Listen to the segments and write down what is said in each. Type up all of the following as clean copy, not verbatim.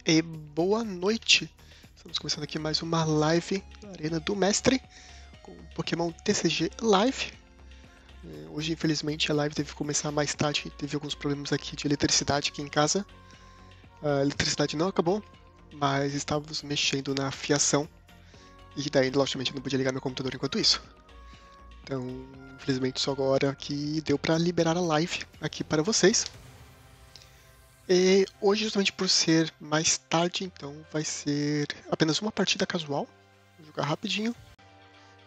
E boa noite! Estamos começando aqui mais uma live na Arena do Mestre com Pokémon TCG Live. Hoje, infelizmente, a live teve que começar mais tarde, teve alguns problemas aqui de eletricidade aqui em casa. A eletricidade não acabou, mas estávamos mexendo na fiação e daí, logicamente, eu não podia ligar meu computador enquanto isso. Então, infelizmente, só agora que deu para liberar a live aqui para vocês. E hoje, justamente por ser mais tarde, então vai ser apenas uma partida casual. Vou jogar rapidinho.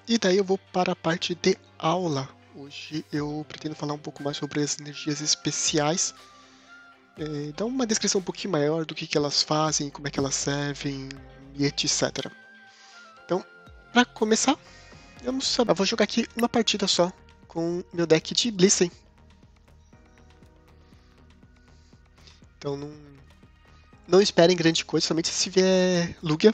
E daí eu vou para a parte de aula. Hoje eu pretendo falar um pouco mais sobre as energias especiais. Dar uma descrição um pouquinho maior do que elas fazem, como é que elas servem e etc. Então, para começar, eu vou jogar aqui uma partida só com meu deck de Blissey. Então não esperem grande coisa, somente se vier Lugia.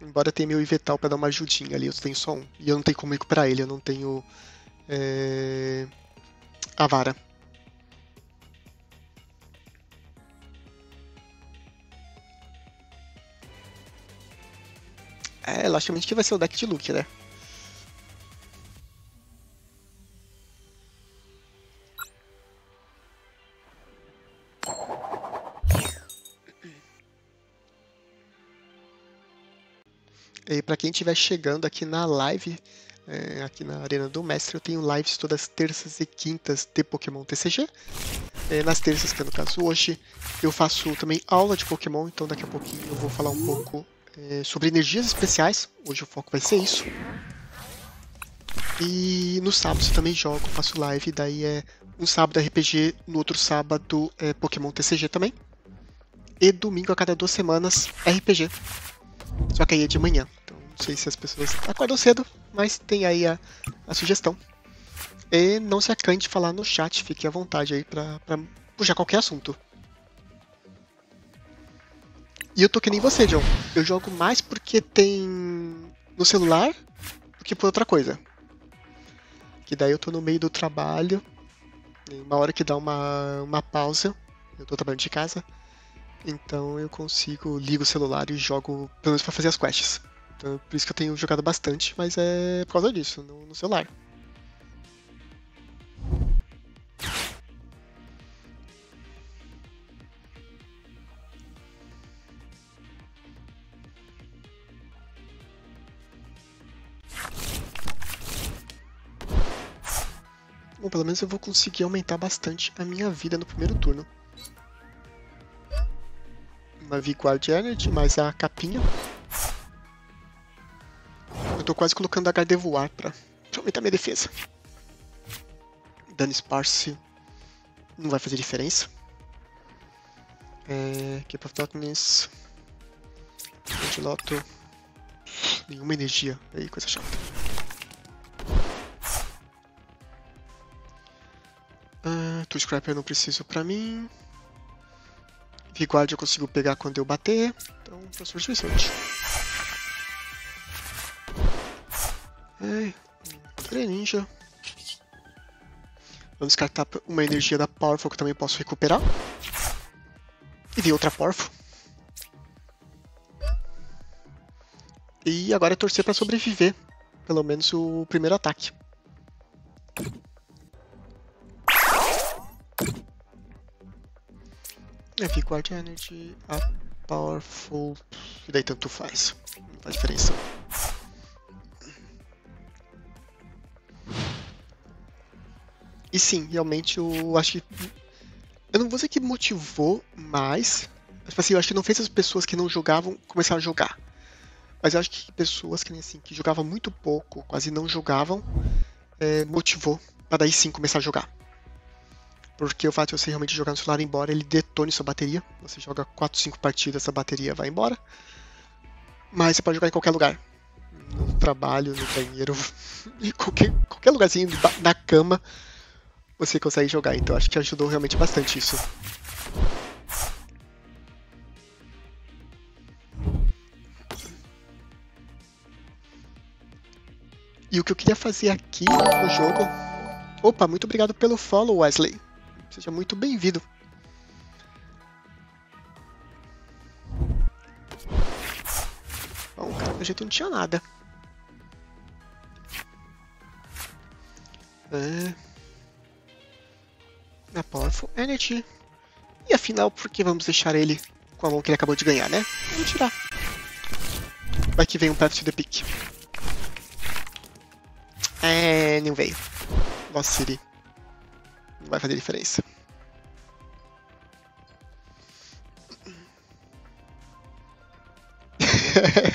Embora tenha meu Ivetal pra dar uma ajudinha ali, eu tenho só um. E eu não tenho como recuperar ele, eu não tenho a vara. Logicamente que vai ser o deck de Lugia, né? E pra quem estiver chegando aqui na live, aqui na Arena do Mestre, eu tenho lives todas terças e quintas de Pokémon TCG. Nas terças, que é no caso hoje, eu faço também aula de Pokémon, então daqui a pouquinho eu vou falar um pouco sobre energias especiais. Hoje o foco vai ser isso. E no sábado eu também jogo, faço live, daí é um sábado RPG, no outro sábado é Pokémon TCG também. E domingo a cada 2 semanas RPG. Só que aí é de manhã, então não sei se as pessoas acordam cedo, mas tem aí a sugestão. E não se acanhe de falar no chat, fique à vontade aí pra puxar qualquer assunto. E eu tô que nem você, John. Eu jogo mais porque tem no celular do que por outra coisa. Que daí eu tô no meio do trabalho, uma hora que dá uma pausa, eu tô trabalhando de casa, então eu ligo o celular e jogo, pelo menos pra fazer as quests. Então, por isso que eu tenho jogado bastante, mas é por causa disso, no celular. Bom, pelo menos eu vou conseguir aumentar bastante a minha vida no primeiro turno. Uma V-Guard Energy, mais a capinha. Eu tô quase colocando a Gardevoir pra aumentar minha defesa. Dano Sparse não vai fazer diferença. Keep of Darkness. Ventiloto. Nenhuma energia. Aí, coisa chata. Tool Scrapper eu não preciso pra mim. V-Guard eu consigo pegar quando eu bater. Então, Transfer Suicide. Greninja. Vamos descartar uma energia da Powerful que eu também posso recuperar. E vi outra Powerful. E agora é torcer pra sobreviver. Pelo menos o primeiro ataque. V-Guard Energy, a Powerful. E daí tanto faz. Não faz diferença. E sim, realmente eu acho que. Eu não vou dizer que motivou mais. Mas assim, eu acho que não fez as pessoas que não jogavam começar a jogar. Mas eu acho que pessoas que, assim, que jogavam muito pouco, quase não jogavam, motivou para daí sim começar a jogar. Porque o fato de você realmente jogar no celular, embora ele detone sua bateria, você joga 4, 5 partidas, a bateria vai embora. Mas você pode jogar em qualquer lugar. No trabalho, no banheiro, em qualquer lugarzinho, na cama, você consegue jogar. Então acho que ajudou realmente bastante isso. E o que eu queria fazer aqui no jogo... Opa, muito obrigado pelo follow, Wesley. Seja muito bem-vindo. pelo jeito não tinha nada. Na Powerful Energy. E afinal, por que vamos deixar ele com a mão que ele acabou de ganhar, né? Vamos tirar. Vai que vem um Path to the Peak. Não veio. Lost City. Não vai fazer diferença.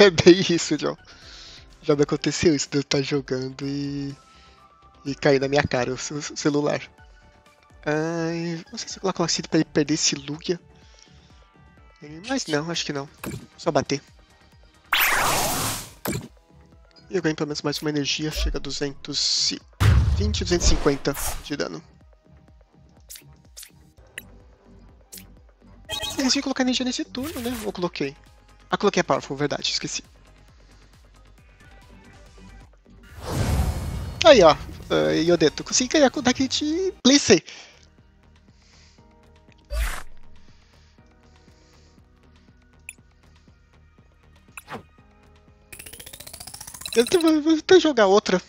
É bem isso, John. Já me aconteceu isso de eu estar jogando e cair na minha cara o celular. Não sei se eu coloco Lost City pra ele perder esse Lugia. Mas não, acho que não. Só bater. E eu ganho pelo menos mais uma energia. Chega a 220, 250 de dano. Eu esqueci de colocar energia nesse turno, né? Ou coloquei? Coloquei a Powerful, verdade, esqueci. Aí, ó. Yodeto, consegui ganhar com o deck de Blissey. Vou até jogar outra.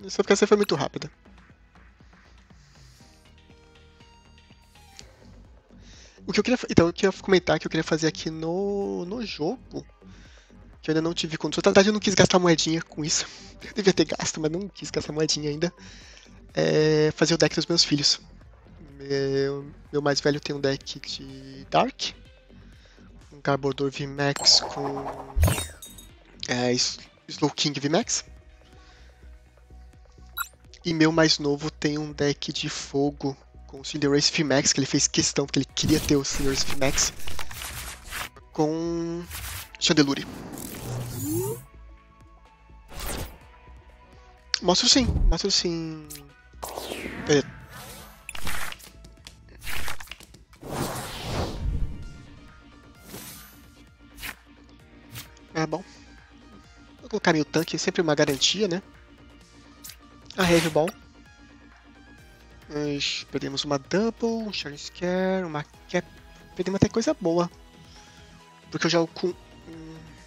Só porque essa foi muito rápida. O que eu queria comentar que eu queria fazer aqui no jogo, que eu ainda não tive condição. Na verdade, eu não quis gastar moedinha com isso. Eu devia ter gasto, mas não quis gastar moedinha ainda. Fazer o deck dos meus filhos. Meu mais velho tem um deck de Dark. Um Garbodor VMAX com Slowking VMAX. E meu mais novo tem um deck de fogo com o Cinderace VMAX, que ele fez questão, porque ele queria ter o Cinderace VMAX, com Chandelure. Mostro sim. Bom. Vou colocar meu tanque, é sempre uma garantia, né? A Heavy Ball. Nós perdemos uma Double, um Sharing Scare, uma Cap. Perdemos até coisa boa. Porque eu jogo com... Eu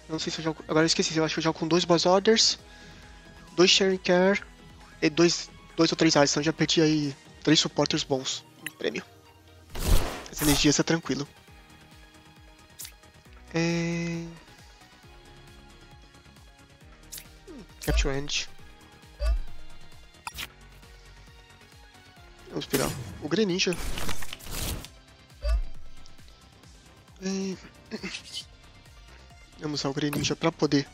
não sei se eu jogo... Agora eu esqueci, eu acho que eu jogo com 2 Boss Orders, 2 Sharing Care e 2 ou 3 Ice. Então já perdi aí 3 supporters bons no prêmio. Essa energia está tranquilo. Capture End. Vamos pegar o Greninja. Vamos usar o Greninja para poder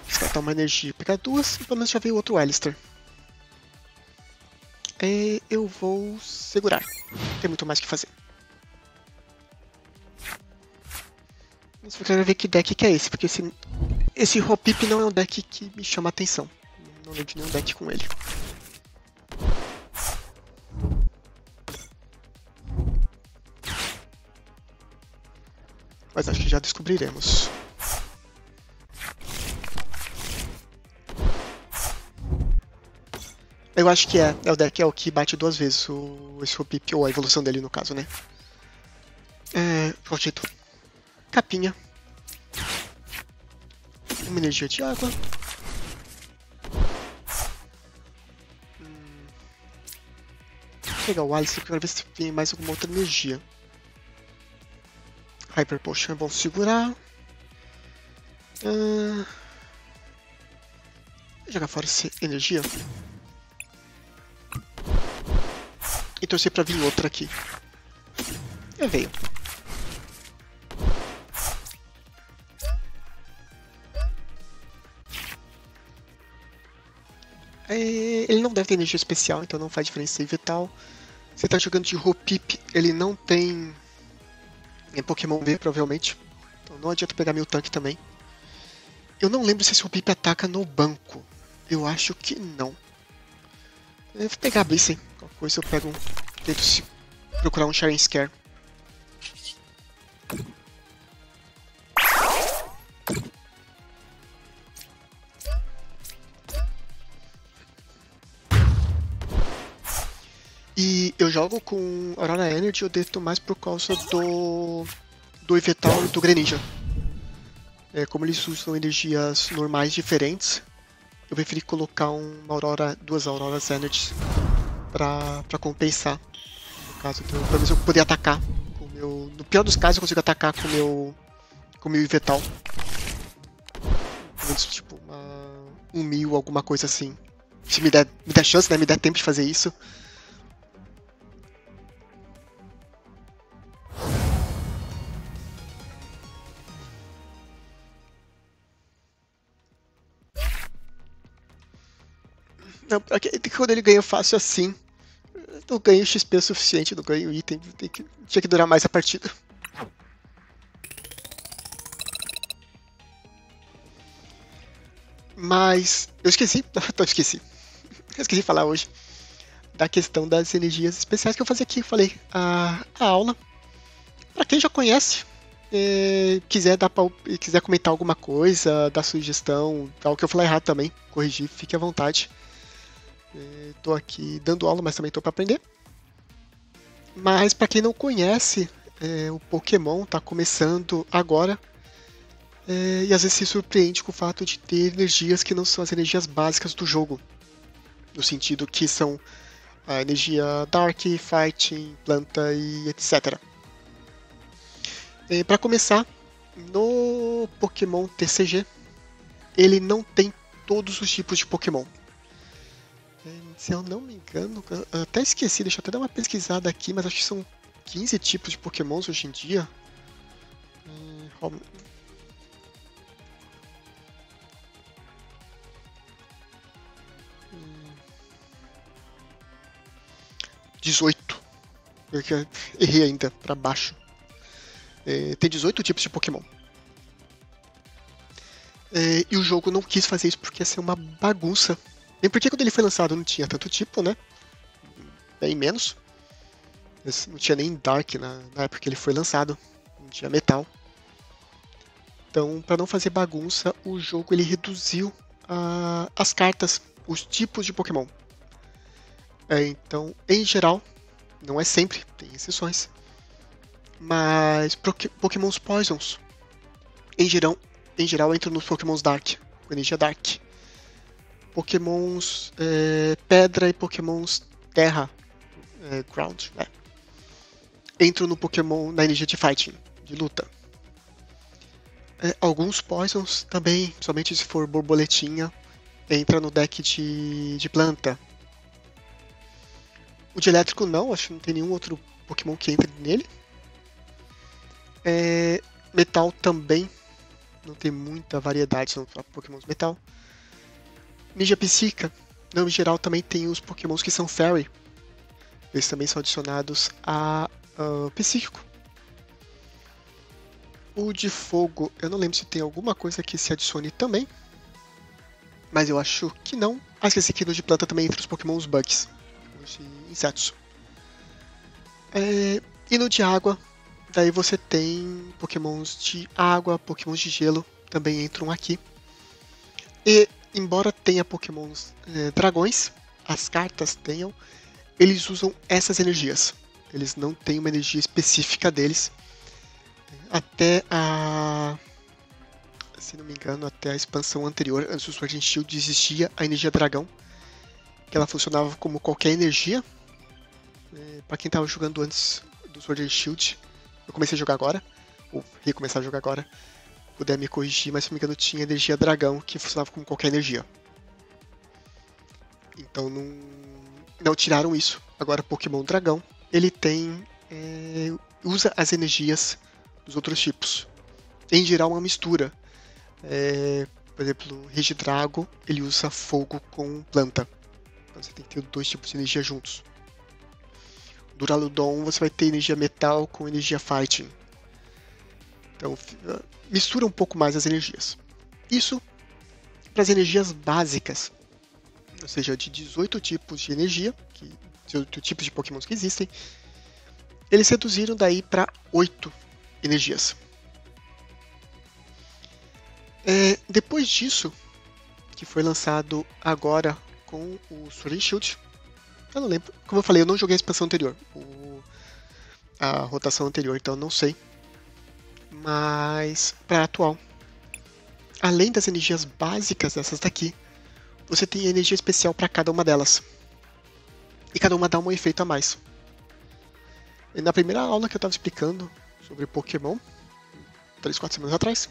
descartar uma energia. Pegar 2 e pelo menos já veio outro Alistair. Eu vou segurar. Não tem muito mais o que fazer. Mas eu quero ver que deck que é esse, porque esse Hoppip não é um deck que me chama a atenção. Não lembro de nenhum deck com ele. Mas acho que já descobriremos. Eu acho que é o deck que bate 2 vezes esse Hoppip, ou a evolução dele no caso, né? Projeto. Capinha. Uma energia de água. Vou pegar o Alice, porque eu quero ver se tem mais alguma outra energia. Hyper Potion é bom segurar. Jogar fora essa energia. E torcer pra vir outra aqui. Veio. Ele não deve ter energia especial, então não faz diferença save e tal. Você tá jogando de Hoppip, ele não tem Pokémon V, provavelmente. Então não adianta pegar meu tanque também. Eu não lembro se esse Hoppip ataca no banco. Eu acho que não. Eu vou pegar a Blissey. Qualquer coisa eu pego tento procurar um Sharing Scare. E eu jogo com Aurora Energy, eu deito mais por causa do Yveltal e do Greninja. Como eles usam energias normais diferentes, eu preferi colocar duas Auroras Energies pra compensar. No caso, pelo menos eu poder atacar com o meu. No pior dos casos, eu consigo atacar com o meu Yveltal. Pelo menos, tipo, um 1000, alguma coisa assim. Se me der chance, né? Me der tempo de fazer isso. Não, quando ele ganha fácil assim, não ganho XP o suficiente, não ganho item, tinha que durar mais a partida. Mas eu esqueci, eu esqueci de falar hoje da questão das energias especiais que eu fazia aqui. Eu falei a aula. Pra quem já conhece, quiser comentar alguma coisa, dar sugestão, algo que eu falei errado também, corrigir, fique à vontade. Tô aqui dando aula, mas também tô para aprender. Mas para quem não conhece, o Pokémon tá começando agora. E às vezes se surpreende com o fato de ter energias que não são as energias básicas do jogo. No sentido que são a energia Dark, Fighting, Planta e etc. Para começar, no Pokémon TCG, ele não tem todos os tipos de Pokémon. Se eu não me engano, eu até esqueci, deixa eu até dar uma pesquisada aqui, mas acho que são 15 tipos de Pokémons hoje em dia. 18. Eu errei ainda, pra baixo. Tem 18 tipos de Pokémon. E o jogo não quis fazer isso porque ia ser uma bagunça. Nem porque quando ele foi lançado não tinha tanto tipo, né? Bem menos. Não tinha nem Dark na época que ele foi lançado. Não tinha Metal. Então, para não fazer bagunça, o jogo ele reduziu as cartas, os tipos de Pokémon. Então, em geral, não é sempre, tem exceções. Mas Pokémons Poisons, em geral entram nos Pokémons Dark, com energia Dark. Pokémons Pedra e Pokémons Terra, Ground, né? Entram no Pokémon na energia de Fighting, de luta. Alguns Poisons também, somente se for borboletinha, entra no deck de planta. O de elétrico não, acho que não tem nenhum outro Pokémon que entre nele. Metal também, não tem muita variedade, são Pokémons Metal. Ninja Psíquica, não, em geral também tem os Pokémons que são Fairy. Eles também são adicionados a Psíquico. O de Fogo, eu não lembro se tem alguma coisa que se adicione também. Mas eu acho que não. Esqueci que no de Planta também entra os Pokémons Bugs, os de insetos. E no de Água, daí você tem Pokémons de Água, Pokémons de Gelo, também entram aqui. E embora tenha Pokémons dragões, as cartas tenham, eles usam essas energias. Eles não têm uma energia específica deles. Até se não me engano, até a expansão anterior, antes do Sword and Shield, existia a energia dragão, que ela funcionava como qualquer energia. Para quem estava jogando antes do Sword and Shield, eu comecei a jogar agora, ou recomeçar a jogar agora, puder me corrigir, mas se não me engano tinha energia dragão, que funcionava como qualquer energia. Então não tiraram isso. Agora Pokémon Dragão, ele tem usa as energias dos outros tipos. Em geral, uma mistura. Por exemplo, Regidrago, ele usa fogo com planta. Então você tem que ter dois tipos de energia juntos. Duraludon, você vai ter energia metal com energia fighting. Então, mistura um pouco mais as energias. Isso para as energias básicas. Ou seja, de 18 tipos de energia, 18 tipos de Pokémons que existem, eles reduziram daí para 8 energias. Depois disso, que foi lançado agora com o Sword and Shield, eu não lembro, como eu falei, eu não joguei a expansão anterior, a rotação anterior, então eu não sei. Mas para a atual, além das energias básicas, essas daqui, você tem energia especial para cada uma delas. E cada uma dá um efeito a mais. E na primeira aula que eu estava explicando sobre Pokémon, 3, 4 semanas atrás,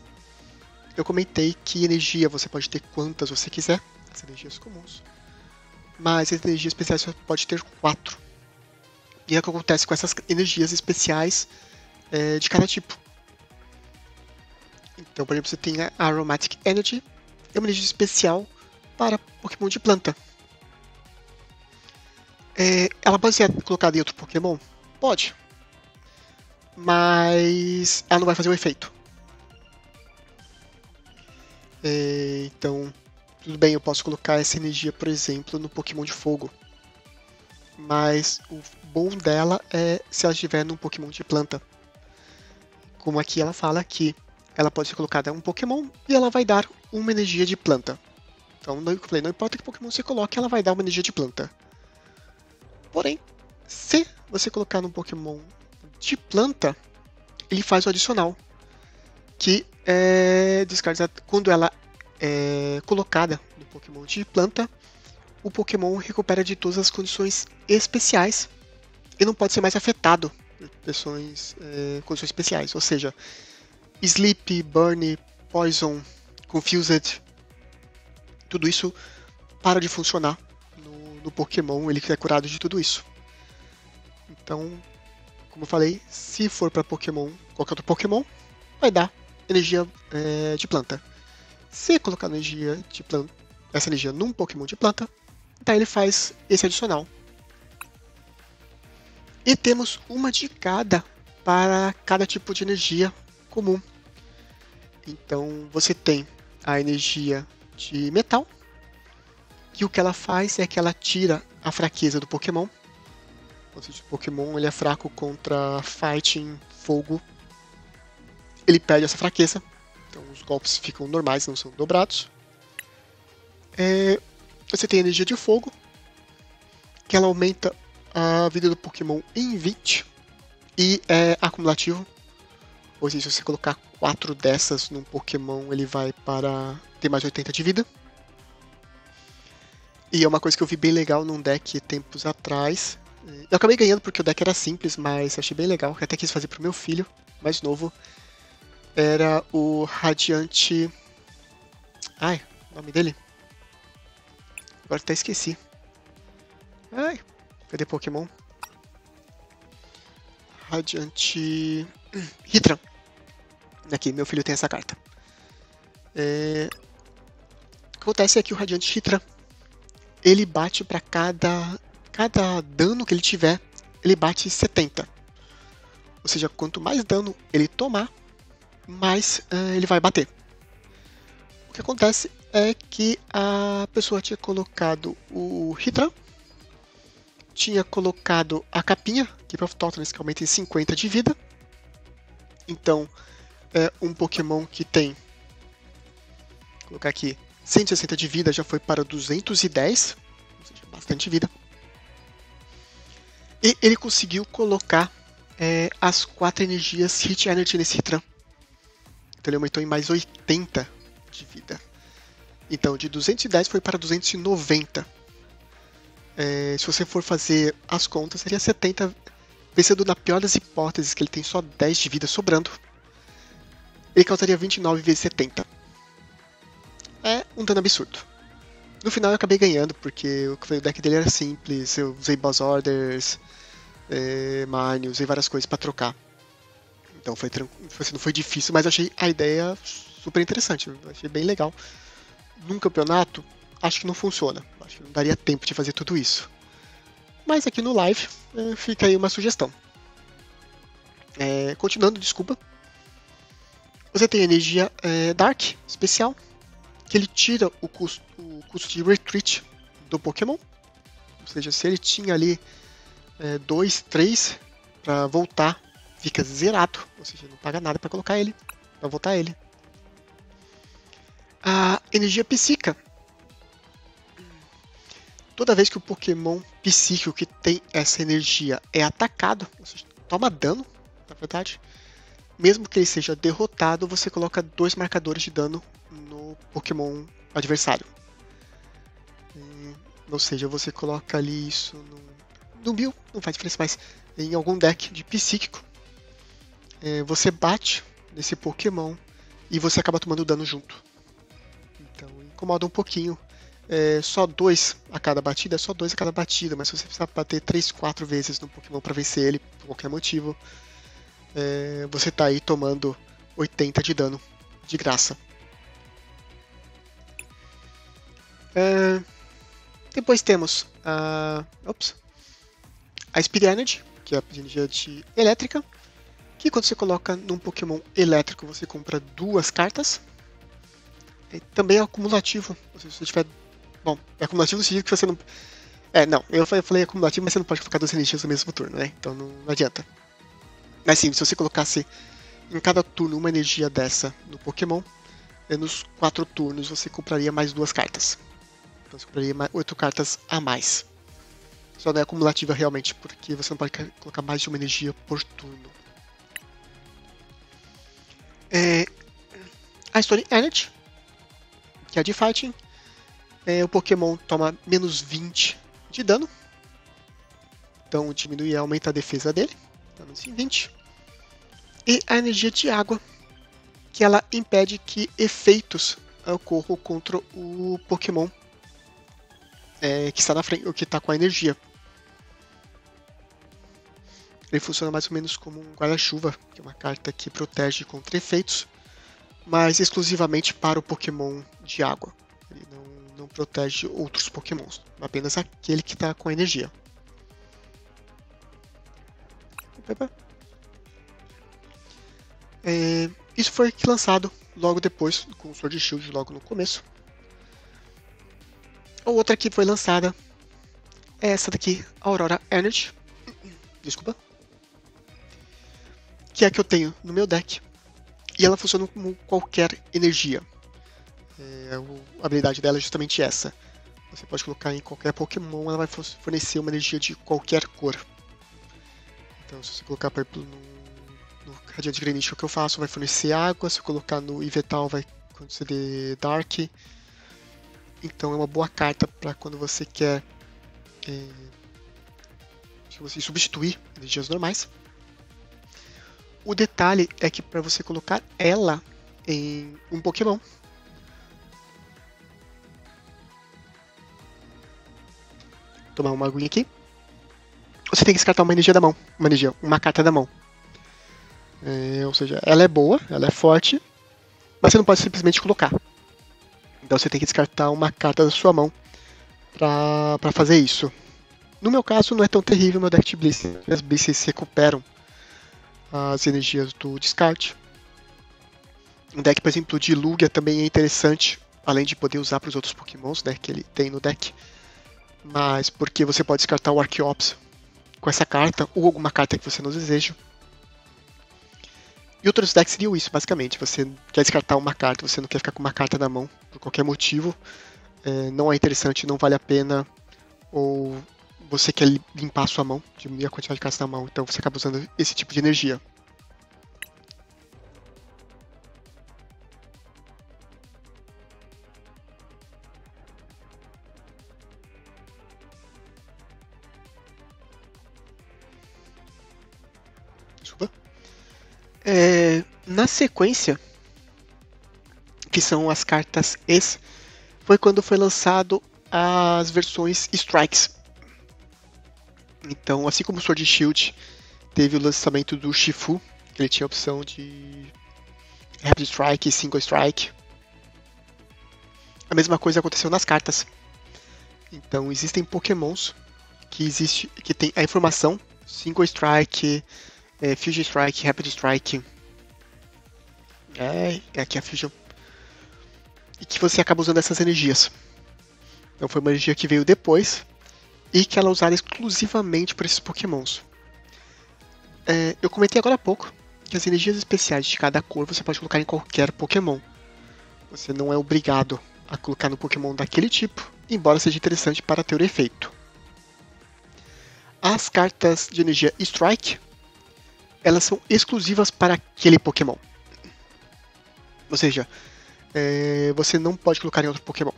eu comentei que energia você pode ter quantas você quiser, as energias comuns, mas as energias especiais você pode ter 4. E é o que acontece com essas energias especiais de cada tipo. Então, por exemplo, você tem a Aromatic Energy, é uma energia especial para Pokémon de planta. Ela pode ser colocada em outro Pokémon? Pode. Mas ela não vai fazer um efeito. Então, tudo bem, eu posso colocar essa energia, por exemplo, no Pokémon de fogo. Mas o bom dela é se ela estiver num Pokémon de planta. Como aqui ela fala que ela pode ser colocada em um Pokémon e ela vai dar uma energia de planta. Então, não importa que Pokémon você coloque, ela vai dar uma energia de planta. Porém, se você colocar num Pokémon de planta, ele faz o adicional, que é quando ela é colocada no Pokémon de planta, o Pokémon recupera de todas as condições especiais e não pode ser mais afetado por condições especiais, ou seja, Sleep, Burn, Poison, Confused, tudo isso para de funcionar no Pokémon, ele é curado de tudo isso. Então, como eu falei, se for para Pokémon, qualquer outro Pokémon, vai dar energia de planta. Se colocar energia de planta, essa energia num Pokémon de planta, então ele faz esse adicional. E temos uma de cada para cada tipo de energia comum. Então você tem a energia de metal, que o que ela faz é que ela tira a fraqueza do Pokémon. Ou seja, o Pokémon ele é fraco contra Fighting, Fogo. Ele perde essa fraqueza, então os golpes ficam normais, não são dobrados. Você tem a energia de fogo, que ela aumenta a vida do Pokémon em 20 e é acumulativo. Ou seja, se você colocar 4 dessas num Pokémon, ele vai para ter mais 80 de vida. E é uma coisa que eu vi bem legal num deck tempos atrás. Eu acabei ganhando porque o deck era simples, mas achei bem legal. Eu até quis fazer pro meu filho, mais novo. Era o Radiante... Ai, o nome dele? Agora até esqueci. Ai, cadê Pokémon? Radiante... Hitran. Aqui, meu filho tem essa carta. O que acontece é que o Radiante Hitran, ele bate para cada dano que ele tiver, ele bate 70. Ou seja, quanto mais dano ele tomar, mais ele vai bater. O que acontece é que a pessoa tinha colocado o Hitran, tinha colocado a capinha, Keep of Toughness, que aumenta em 50 de vida. Então, é um Pokémon que tem, vou colocar aqui, 160 de vida, já foi para 210, ou seja, bastante vida. E ele conseguiu colocar as 4 energias Hit Energy nesse Hitran. Então ele aumentou em mais 80 de vida. Então de 210 foi para 290. Se você for fazer as contas, seria 70. Pensando na pior das hipóteses, que ele tem só 10 de vida sobrando, ele causaria 29 vezes 70. É um dano absurdo. No final eu acabei ganhando, porque o deck dele era simples, eu usei Boss Orders, Mine, usei várias coisas para trocar. Então não foi difícil, mas eu achei a ideia super interessante, eu achei bem legal. Num campeonato, acho que não funciona, acho que não daria tempo de fazer tudo isso. Mas aqui no live, fica aí uma sugestão. Continuando, desculpa. Você tem a energia Dark, especial, que ele tira o custo de Retreat do Pokémon. Ou seja, se ele tinha ali 2, 3 para voltar, fica zerado. Ou seja, não paga nada para colocar ele, para voltar ele. A energia Psíquica. Toda vez que o Pokémon psíquico que tem essa energia é atacado, ou seja, toma dano, na verdade, mesmo que ele seja derrotado, você coloca 2 marcadores de dano no Pokémon adversário. Ou seja, você coloca ali isso no Bill, não faz diferença, mas em algum deck de psíquico, você bate nesse Pokémon e você acaba tomando dano junto. Então incomoda um pouquinho. Só 2 a cada batida, mas se você precisar bater 3, 4 vezes no Pokémon para vencer ele, por qualquer motivo, você tá aí tomando 80 de dano de graça. Depois temos a Speed Energy, que é a energia elétrica, que quando você coloca num Pokémon elétrico você compra 2 cartas. Também é acumulativo, se você tiver... Bom, é acumulativo no sentido que você não... não, eu falei acumulativo, mas você não pode colocar 2 energias no mesmo turno, né? Então não adianta. Mas sim, se você colocasse em cada turno uma energia dessa no Pokémon, nos 4 turnos você compraria mais 2 cartas. Então você compraria 8 cartas a mais. Só não é acumulativa realmente, porque você não pode colocar mais de uma energia por turno. A Stone Energy, que é a de Fighting. O Pokémon toma menos 20 de dano. Então diminui e aumenta a defesa dele. Menos 20. E a energia de água, que ela impede que efeitos ocorram contra o Pokémon que está na frente, ou que está com a energia. Ele funciona mais ou menos como um guarda-chuva, que é uma carta que protege contra efeitos, mas exclusivamente para o Pokémon de água. Ele não protege outros Pokémons, apenas aquele que está com a energia. Isso foi lançado logo depois, com o Sword and Shield logo no começo. A outra que foi lançada é essa daqui, Aurora Energy. Desculpa. Que é a que eu tenho no meu deck. E ela funciona como qualquer energia. A habilidade dela é justamente essa. Você pode colocar em qualquer Pokémon, ela vai fornecer uma energia de qualquer cor. Então, se você colocar, por exemplo, no Radiant Greninja, o que eu faço, vai fornecer água. Se eu colocar no Yveltal, vai conceder Dark. Então, é uma boa carta para quando você quer substituir energias normais. O detalhe é que para você colocar ela em um Pokémon, tomar uma aguinha aqui, você tem que descartar uma energia da mão, uma carta da mão. Ou seja, ela é boa, ela é forte, mas você não pode simplesmente colocar. Então você tem que descartar uma carta da sua mão para fazer isso. No meu caso não é tão terrível, meu deck de Blissey. As Blissey recuperam as energias do descarte. Um deck, por exemplo, de Lugia também é interessante, além de poder usar para os outros Pokémons, né, que ele tem no deck. Mas porque você pode descartar o Archeops com essa carta, ou alguma carta que você não deseja. E outros decks seriam isso, basicamente. Você quer descartar uma carta, você não quer ficar com uma carta na mão, por qualquer motivo. Não é interessante, não vale a pena. Ou você quer limpar a sua mão, diminuir a quantidade de cartas na mão, então você acaba usando esse tipo de energia. Desculpa. Na sequência, que são as cartas ex, foi quando foi lançado as versões Strikes. Então, assim como o Sword and Shield teve o lançamento do Shifu, que ele tinha a opção de Rapid Strike e Single Strike, a mesma coisa aconteceu nas cartas. Então, existem Pokémons que tem a informação Single Strike, Fusion Strike, Rapid Strike. Aqui a Fusion. E que você acaba usando essas energias. Então foi uma energia que veio depois e que ela é usada exclusivamente para esses Pokémons. Eu comentei agora há pouco que as energias especiais de cada cor você pode colocar em qualquer Pokémon. Você não é obrigado a colocar no Pokémon daquele tipo, embora seja interessante para ter o efeito. As cartas de energia Strike, elas são exclusivas para aquele Pokémon. Ou seja, você não pode colocar em outro Pokémon.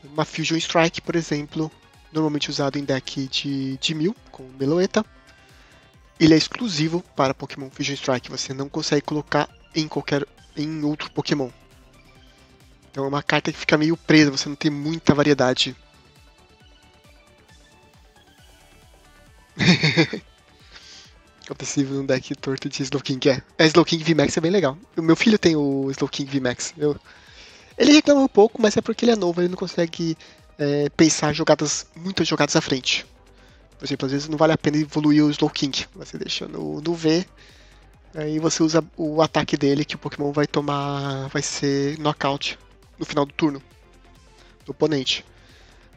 Uma Fusion Strike, por exemplo, normalmente usado em deck de 1000, com Meloetta. Ele é exclusivo para Pokémon Fusion Strike, você não consegue colocar em outro Pokémon. Então é uma carta que fica meio presa, você não tem muita variedade. Acontecido num deck torto de Slowking. A Slowking VMAX é bem legal. O meu filho tem o Slowking VMAX. Ele reclama um pouco, mas é porque ele é novo, ele não consegue pensar muitas jogadas à frente. Por exemplo, às vezes não vale a pena evoluir o Slowking. Você deixa no V, aí você usa o ataque dele, que o Pokémon vai ser knockout no final do turno do oponente.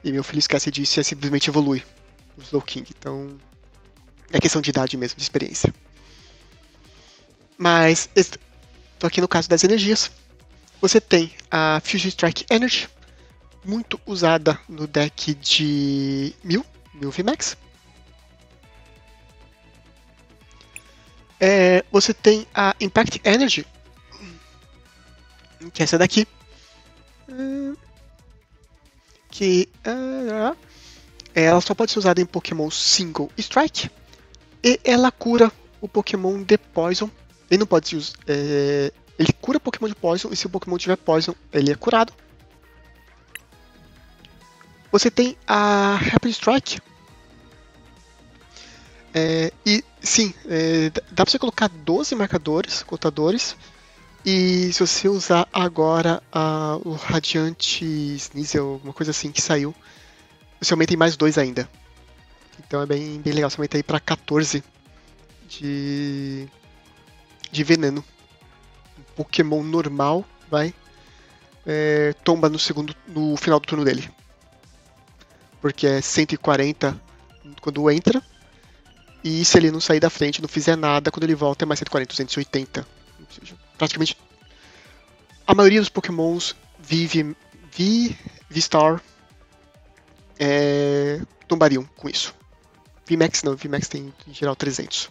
E meu filho esquece disso e simplesmente evolui o Slowking. Então é questão de idade mesmo, de experiência. Mas tô aqui no caso das energias. Você tem a Fusion Strike Energy, muito usada no deck de 1000 VMAX. Você tem a Impact Energy, que é essa daqui. Que ela só pode ser usada em Pokémon Single Strike. E ela cura o Pokémon de Poison. Ele não pode usar. Ele cura Pokémon de Poison, e se o Pokémon tiver Poison, ele é curado. Você tem a Rapid Strike. E sim, dá pra você colocar 12 contadores. E se você usar agora o Radiante Sneasel, alguma coisa assim que saiu, você aumenta em mais 2 ainda. Então é bem legal, você aumenta aí pra 14 de veneno. Um Pokémon normal tomba no final do turno dele. Porque é 140 quando entra. E se ele não sair da frente, não fizer nada, quando ele volta é mais 140, 280. Ou seja, praticamente a maioria dos Pokémons V-Star tombariam com isso. VMAX não, VMAX tem em geral 300.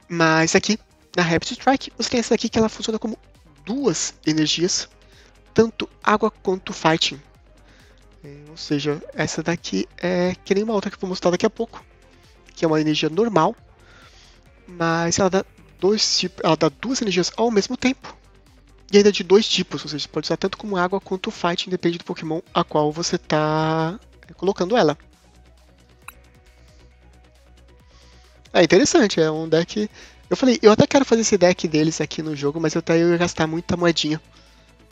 Mas aqui, na Rapid Strike, você tem essa daqui que ela funciona como 2 energias, tanto água quanto fighting. Ou seja, essa daqui é que nem uma outra que eu vou mostrar daqui a pouco, que é uma energia normal, mas ela dá 2 energias ao mesmo tempo, e ainda de 2 tipos, ou seja, você pode usar tanto como água quanto fighting, depende do Pokémon a qual você está colocando ela. É interessante, é um deck. Eu falei, eu até quero fazer esse deck deles aqui no jogo, mas eu ia gastar muita moedinha,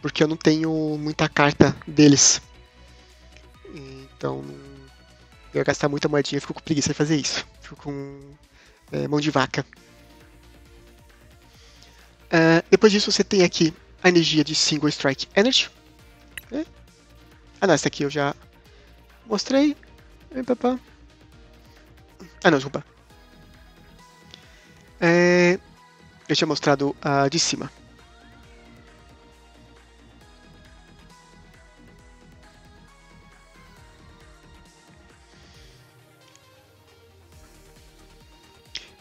porque eu não tenho muita carta deles. Então, eu ia gastar muita moedinha e fico com preguiça de fazer isso. Fico com mão de vaca. Depois disso, você tem aqui a energia de Single Strike Energy. Ah, não, essa aqui eu já mostrei. Ah, não, desculpa. Eu tinha mostrado a de cima.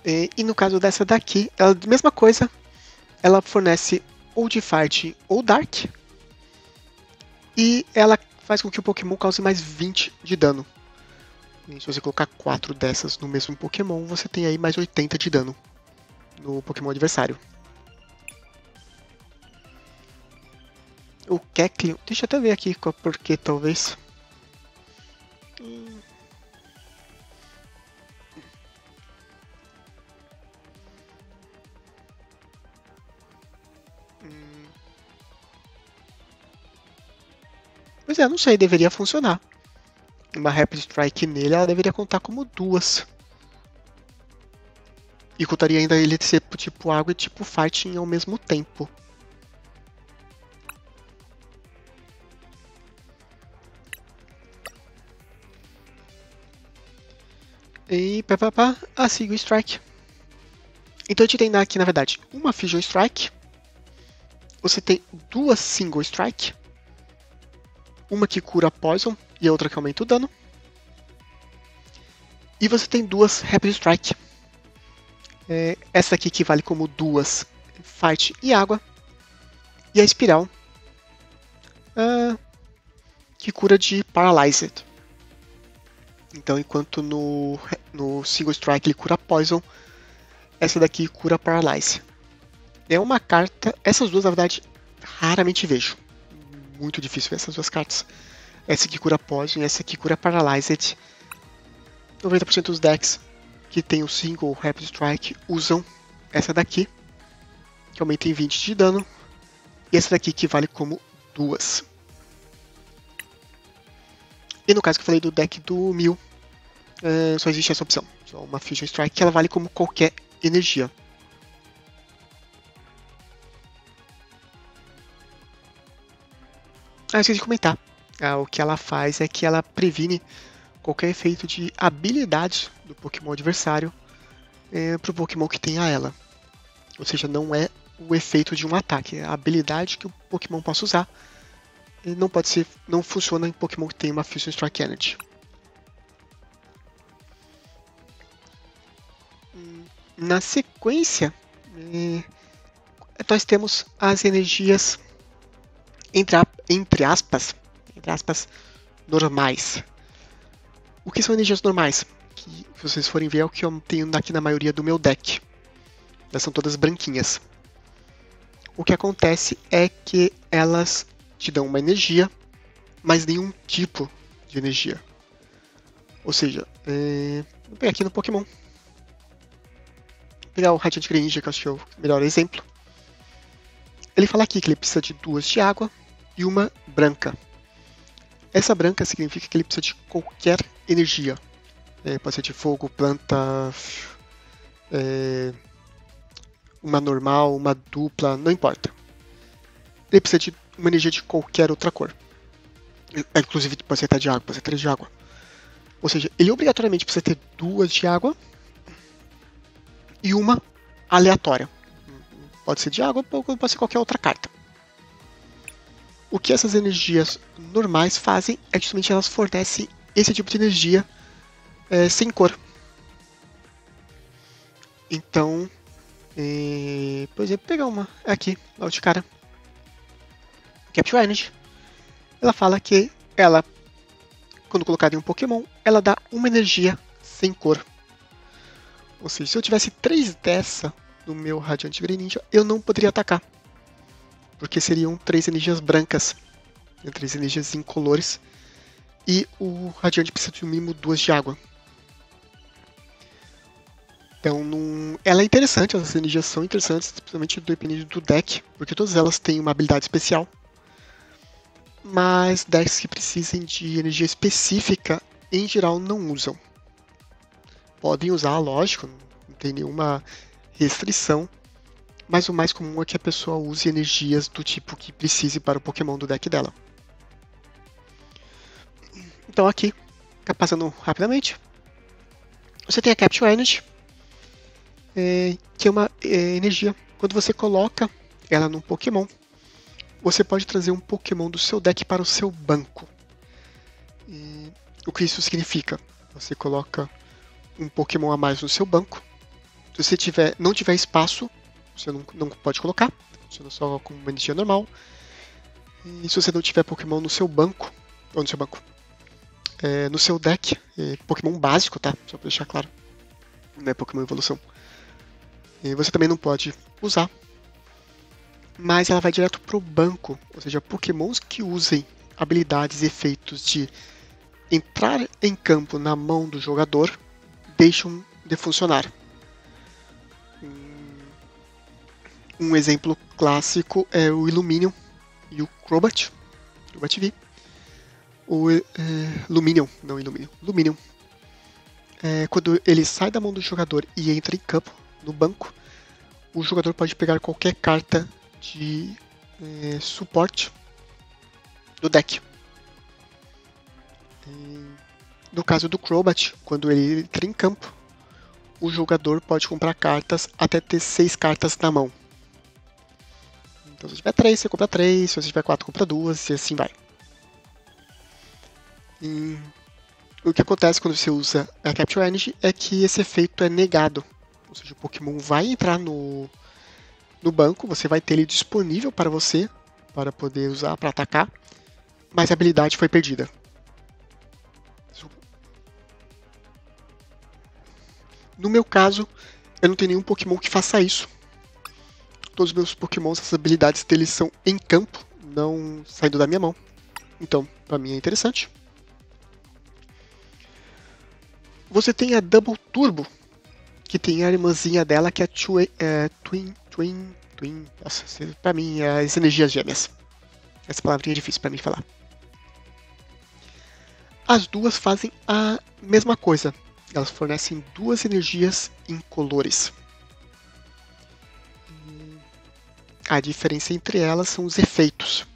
E no caso dessa daqui, ela a mesma coisa. Ela fornece ou de Fight ou Dark. E ela faz com que o Pokémon cause mais 20 de dano. E se você colocar 4 dessas no mesmo Pokémon, você tem aí mais 80 de dano no Pokémon adversário. O Kecleon, deixa eu até ver aqui qual porquê, talvez. Pois é, não sei, deveria funcionar. Uma Rapid Strike nele, ela deveria contar como 2. E contaria ainda ele ser tipo água e tipo fighting ao mesmo tempo. E a Single Strike. Então a gente tem aqui, na verdade, uma Fusion Strike. Você tem 2 Single Strike. Uma que cura Poison e a outra que aumenta o dano. E você tem 2 Rapid Strike. Essa daqui que vale como duas, Fight e Água. E a Espiral, que cura de Paralyzed. Então, enquanto no Single Strike ele cura Poison, essa daqui cura Paralyze. É uma carta... Essas duas, na verdade, raramente vejo. Muito difícil ver essas duas cartas. Essa aqui cura Poison e essa aqui cura Paralyzed. 90% dos decks que tem o Single Rapid Strike usam essa daqui, que aumenta em 20 de dano. E essa daqui que vale como duas. E no caso que eu falei do deck do Mil, só existe essa opção. Só uma Fusion Strike que ela vale como qualquer energia. Esqueci de comentar. O que ela faz é que ela previne qualquer efeito de habilidade do Pokémon adversário para o Pokémon que tenha ela. Ou seja, não é o efeito de um ataque, é a habilidade que o Pokémon possa usar. Não funciona em Pokémon que tem uma Fusion Strike Energy. Na sequência, nós temos as energias entre aspas, normais. O que são energias normais? Que, se vocês forem ver, é o que eu tenho aqui na maioria do meu deck. Elas são todas branquinhas. O que acontece é que elas te dão uma energia, mas nenhum tipo de energia. Ou seja, vou pegar aqui no Pokémon. Vou pegar o Radiant Greninja, que eu acho que é o melhor exemplo. Ele fala aqui que ele precisa de 2 de água e uma branca. Essa branca significa que ele precisa de qualquer energia. Pode ser de fogo, planta, uma normal, uma dupla, não importa. Ele precisa de uma energia de qualquer outra cor. Inclusive pode ser até de água, pode ser 3 de água. Ou seja, ele obrigatoriamente precisa ter 2 de água e uma aleatória. Pode ser de água ou pode ser qualquer outra carta. O que essas energias normais fazem é justamente elas fornecem esse tipo de energia sem cor. Então, por exemplo, pegar uma aqui, logo de cara. Capture Energy. Ela fala que ela, quando colocada em um Pokémon, ela dá uma energia sem cor. Ou seja, se eu tivesse 3 dessa no meu Radiant Greninja, eu não poderia atacar. Porque seriam 3 energias brancas, 3 energias incolores. E o Radiant precisa de no mínimo 2 de água. Então, ela é interessante, as energias são interessantes, principalmente dependendo do deck, porque todas elas têm uma habilidade especial. Mas decks que precisem de energia específica, em geral, não usam. Podem usar, lógico, não tem nenhuma restrição, mas o mais comum é que a pessoa use energias do tipo que precise para o Pokémon do deck dela. Então aqui, passando rapidamente, você tem a Capture Energy, que é uma energia. Quando você coloca ela num Pokémon, você pode trazer um Pokémon do seu deck para o seu banco. O que isso significa? Você coloca um Pokémon a mais no seu banco. Se você não tiver espaço, você não pode colocar. Funciona só com uma energia normal. E se você não tiver Pokémon no seu banco, ou no seu banco, no seu deck, Pokémon básico, tá? Só para deixar claro. Não é Pokémon Evolução. Você também não pode usar. Mas ela vai direto pro banco, ou seja, Pokémons que usem habilidades e efeitos de entrar em campo na mão do jogador deixam de funcionar. Um exemplo clássico é o Illuminium e o Crobat V. O Luminium, não Illuminium, Luminium. Quando ele sai da mão do jogador e entra em campo, no banco, o jogador pode pegar qualquer carta de suporte do deck. No caso do Crobat, quando ele entra em campo, o jogador pode comprar cartas até ter 6 cartas na mão. Então se tiver 3, você compra 3, se você tiver 4, compra 2 e assim vai. O que acontece quando você usa a Capture Energy é que esse efeito é negado ou seja, o Pokémon vai entrar no banco, você vai ter ele disponível para você, para poder usar, para atacar, mas a habilidade foi perdida. No meu caso, eu não tenho nenhum Pokémon que faça isso. Todos os meus Pokémons, as habilidades deles são em campo, não saindo da minha mão. Então, para mim é interessante. Você tem a Double Turbo, que tem a irmãzinha dela, que é a Twin. Nossa, pra mim, é as energias gêmeas. Essa palavrinha é difícil pra mim falar. As duas fazem a mesma coisa. Elas fornecem duas energias incolores. A diferença entre elas são os efeitos.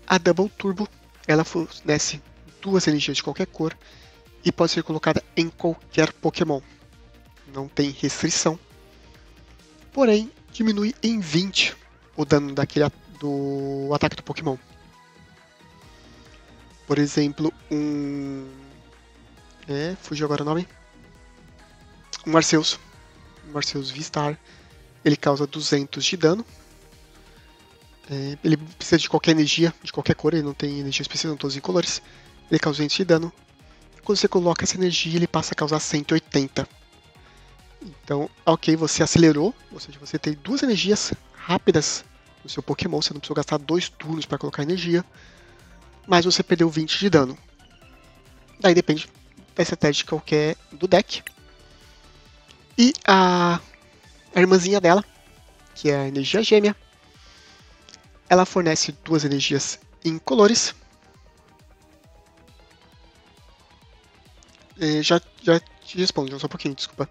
A Double Turbo, ela fornece duas energias de qualquer cor e pode ser colocada em qualquer Pokémon. Não tem restrição. Porém, diminui em 20 o dano do ataque do Pokémon. Por exemplo, fugiu agora o nome. Um Arceus V-Star. Ele causa 200 de dano. Ele precisa de qualquer energia, de qualquer cor. Ele não tem energia específica, não todos incolores. Ele causa 200 de dano. Quando você coloca essa energia, ele passa a causar 180. Então, ok, você acelerou, ou seja, você tem duas energias rápidas no seu Pokémon, você não precisou gastar 2 turnos para colocar energia, mas você perdeu 20 de dano. Daí depende da estratégia de qualquer do deck. E a irmãzinha dela, que é a energia gêmea, ela fornece duas energias incolores. Já te respondo, só um pouquinho, desculpa.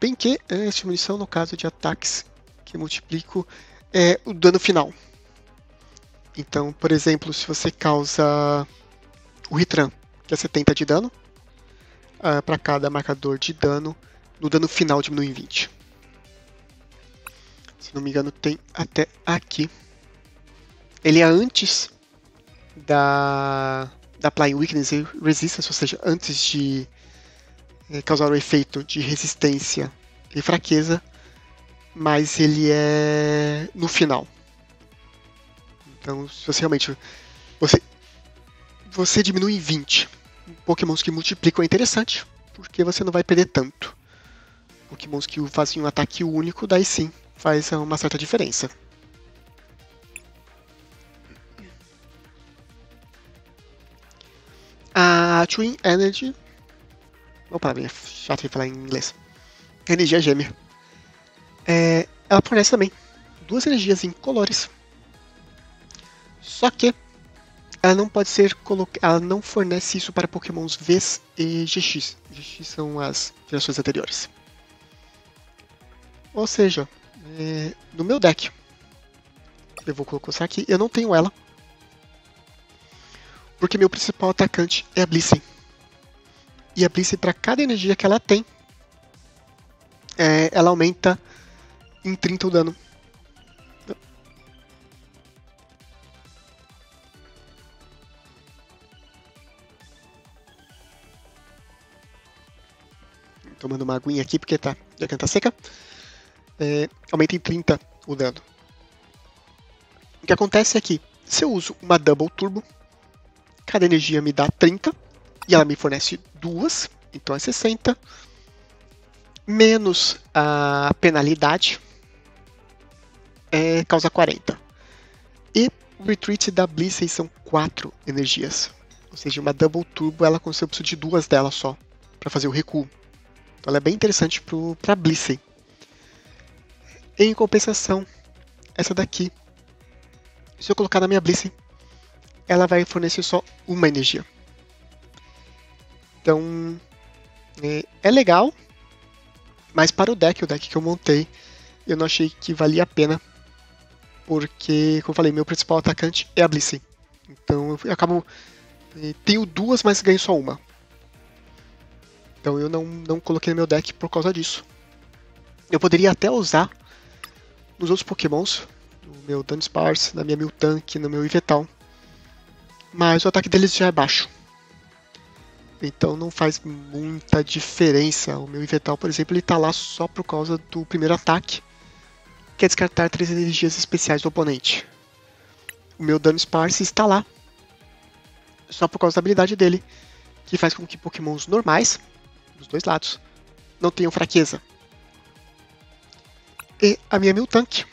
Bem que essa munição, no caso de ataques que multiplico, é o dano final. Então, por exemplo, se você causa o Hitran, que é 70 de dano, para cada marcador de dano, no dano final diminui em 20. Se não me engano, tem até aqui. Ele é antes da Applying Weakness e Resistance, ou seja, antes de causar o efeito de resistência e fraqueza, mas ele é no final. Então, se você realmente você diminui em 20. Pokémons que multiplicam é interessante, porque você não vai perder tanto. Pokémons que fazem um ataque único, daí sim, faz uma certa diferença. A Twin Energy... Uma palavrinha chata de falar em inglês. Energia gêmea. Ela fornece também duas energias incolores. Só que ela não pode ser ela não fornece isso para Pokémons V e GX. GX são as gerações anteriores. Ou seja, no meu deck, eu vou colocar aqui, eu não tenho ela, porque meu principal atacante é a Blissey. E a Blissey, para cada energia que ela tem, ela aumenta em 30 o dano. Tomando uma aguinha aqui porque a garganta tá seca. Aumenta em 30 o dano. O que acontece é que, se eu uso uma Double Turbo, cada energia me dá 30, e ela me fornece duas, então é 60, menos a penalidade, causa 40. E o Retreat da Blissey são 4 energias. Ou seja, uma Double Turbo, ela consegue, eu preciso de duas dela só, para fazer o recuo. Então ela é bem interessante para Blissey. Em compensação, essa daqui, se eu colocar na minha Blissey, ela vai fornecer só uma energia. Então, é legal, mas para o deck que eu montei, eu não achei que valia a pena, porque, como eu falei, meu principal atacante é a Blissey. Então eu acabo... tenho duas, mas ganho só uma. Então eu não coloquei no meu deck por causa disso. Eu poderia até usar nos outros Pokémons, no meu Dunsparce, na minha Miltank, no meu Yveltal, mas o ataque deles já é baixo. Então não faz muita diferença. O meu Yveltal, por exemplo, ele tá lá só por causa do primeiro ataque, que é descartar 3 energias especiais do oponente. O meu dano Sparse está lá só por causa da habilidade dele, que faz com que pokémons normais, dos dois lados, não tenham fraqueza. E a minha Miltank,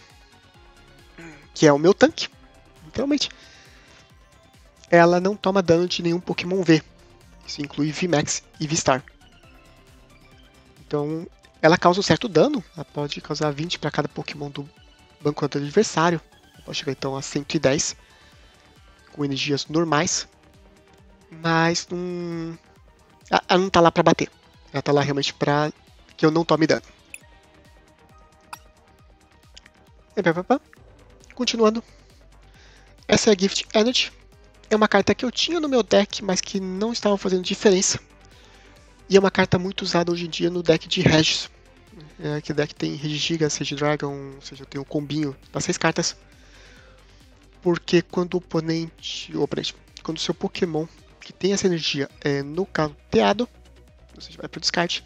que é o meu tanque, literalmente, ela não toma dano de nenhum Pokémon V. Isso inclui VMAX e V-Star. Então, ela causa um certo dano. Ela pode causar 20 para cada Pokémon do banco do adversário. Ela pode chegar então a 110 com energias normais. Mas ela não tá lá para bater. Ela tá lá realmente para que eu não tome dano. Continuando. Essa é a Gift Energy. É uma carta que eu tinha no meu deck, mas que não estava fazendo diferença. E é uma carta muito usada hoje em dia no deck de Regis. Que o deck tem Regigigas, Regidragon, ou seja, eu tenho o combinho das 6 cartas. Porque quando o oponente, quando o seu Pokémon que tem essa energia é nocauteado, ou seja, vai para o descarte,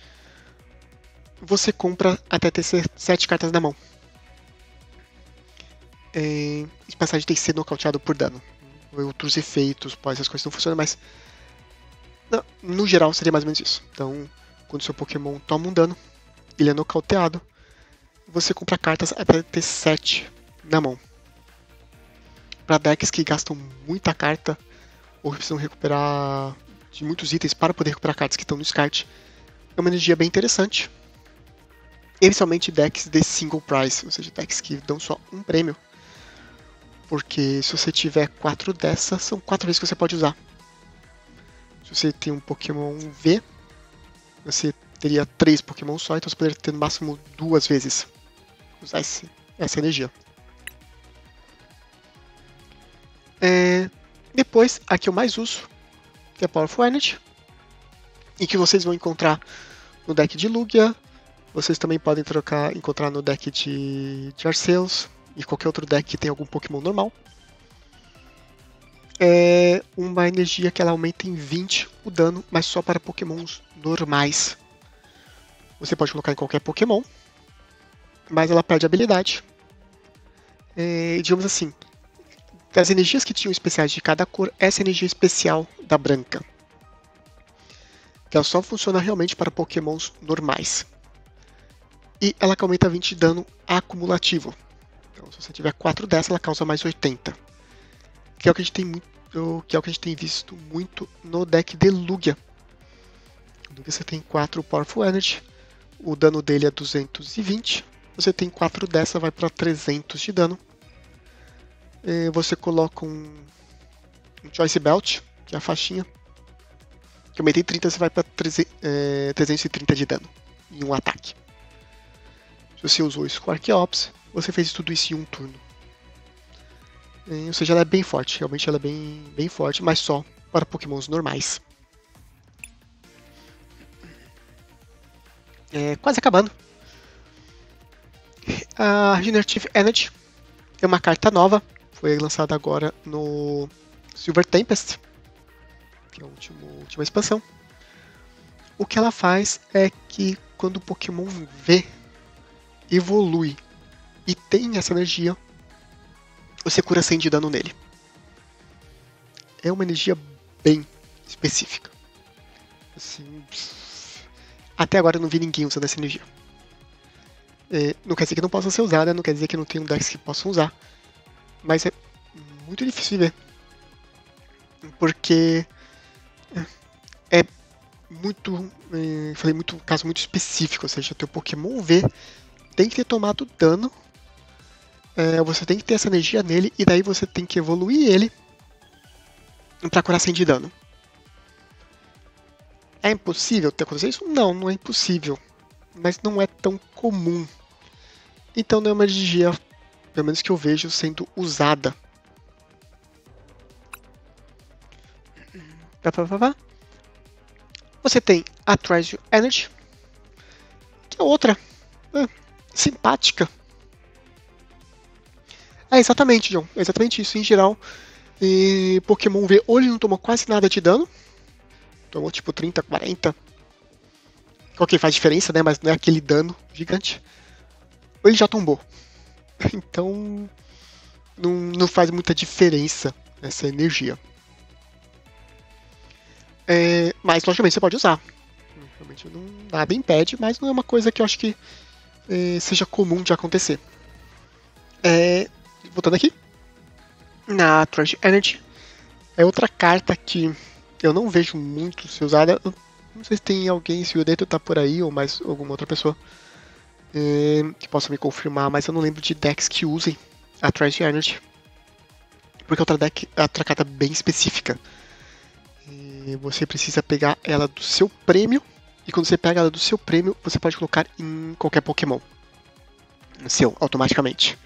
você compra até ter 7 cartas na mão. Esse passagem tem que ser nocauteado por dano. Outros efeitos, essas coisas não funcionam, mas no geral seria mais ou menos isso. Então, quando seu Pokémon toma um dano, ele é nocauteado, você compra cartas até ter 7 na mão. Para decks que gastam muita carta, ou precisam recuperar de muitos itens para poder recuperar cartas que estão no descarte, é uma energia bem interessante. Inicialmente decks de single prize, ou seja, decks que dão só um prêmio. Porque se você tiver 4 dessas, são 4 vezes que você pode usar. Se você tem um Pokémon V, você teria 3 Pokémon só, então você poderia ter no máximo 2 vezes usar essa energia. Depois, a que eu mais uso, que é a Powerful Energy, e que vocês vão encontrar no deck de Lugia. Vocês também podem encontrar no deck de Arceus e qualquer outro deck que tenha algum Pokémon normal. É uma energia que ela aumenta em 20 o dano, mas só para Pokémons normais. Você pode colocar em qualquer Pokémon, mas ela perde habilidade. Digamos assim, das energias que tinham especiais de cada cor, essa é a energia especial da branca. Que ela só funciona realmente para Pokémons normais. E ela aumenta 20 de dano acumulativo. Então, se você tiver 4 dessa, ela causa mais 80. Que é o que a gente tem visto muito no deck de Lugia. No Lugia você tem 4 Powerful Energy, o dano dele é 220. Você tem 4 dessa, vai para 300 de dano. Você coloca um Choice Belt, que é a faixinha. Que aumentei 30, você vai para 330 de dano em um ataque. Se você usou o Squark Ops, você fez tudo isso em um turno. Ou seja, ela é bem forte, realmente ela é bem forte, mas só para Pokémons normais. Quase acabando. A Regenerative Energy é uma carta nova, foi lançada agora no Silver Tempest, que é a última expansão. O que ela faz é que quando o Pokémon V evolui e tem essa energia, você cura 100 de dano nele. É uma energia bem específica. Assim, até agora eu não vi ninguém usando essa energia. Não quer dizer que não possa ser usada, não quer dizer que não tenha decks que possam usar, mas é muito difícil de ver. Porque é muito, falei muito, um caso muito específico, ou seja, teu Pokémon V tem que ter tomado dano, você tem que ter essa energia nele, e daí você tem que evoluir ele pra curar 100 de dano. É impossível ter acontecido isso? Não, não é impossível, mas não é tão comum. Então não é uma energia, pelo menos que eu vejo, sendo usada. Você tem a Treasure Energy, que é outra simpática. Exatamente, John. É exatamente isso. Em geral, Pokémon V ou ele não toma quase nada de dano, tomou tipo 30, 40. Ok, faz diferença, né? Mas não é aquele dano gigante. Ou ele já tombou. Então, não faz muita diferença essa energia. Mas, logicamente, você pode usar. Realmente nada impede, mas não é uma coisa que eu acho que seja comum de acontecer. Voltando aqui. Na Trash Energy. É outra carta que eu não vejo muito ser usada. Eu não sei se tem alguém, se o Deto tá por aí, ou mais alguma outra pessoa que possa me confirmar, mas eu não lembro de decks que usem a Trash Energy. Porque é outra carta bem específica. Você precisa pegar ela do seu prêmio. E quando você pega ela do seu prêmio, você pode colocar em qualquer Pokémon. No seu, automaticamente.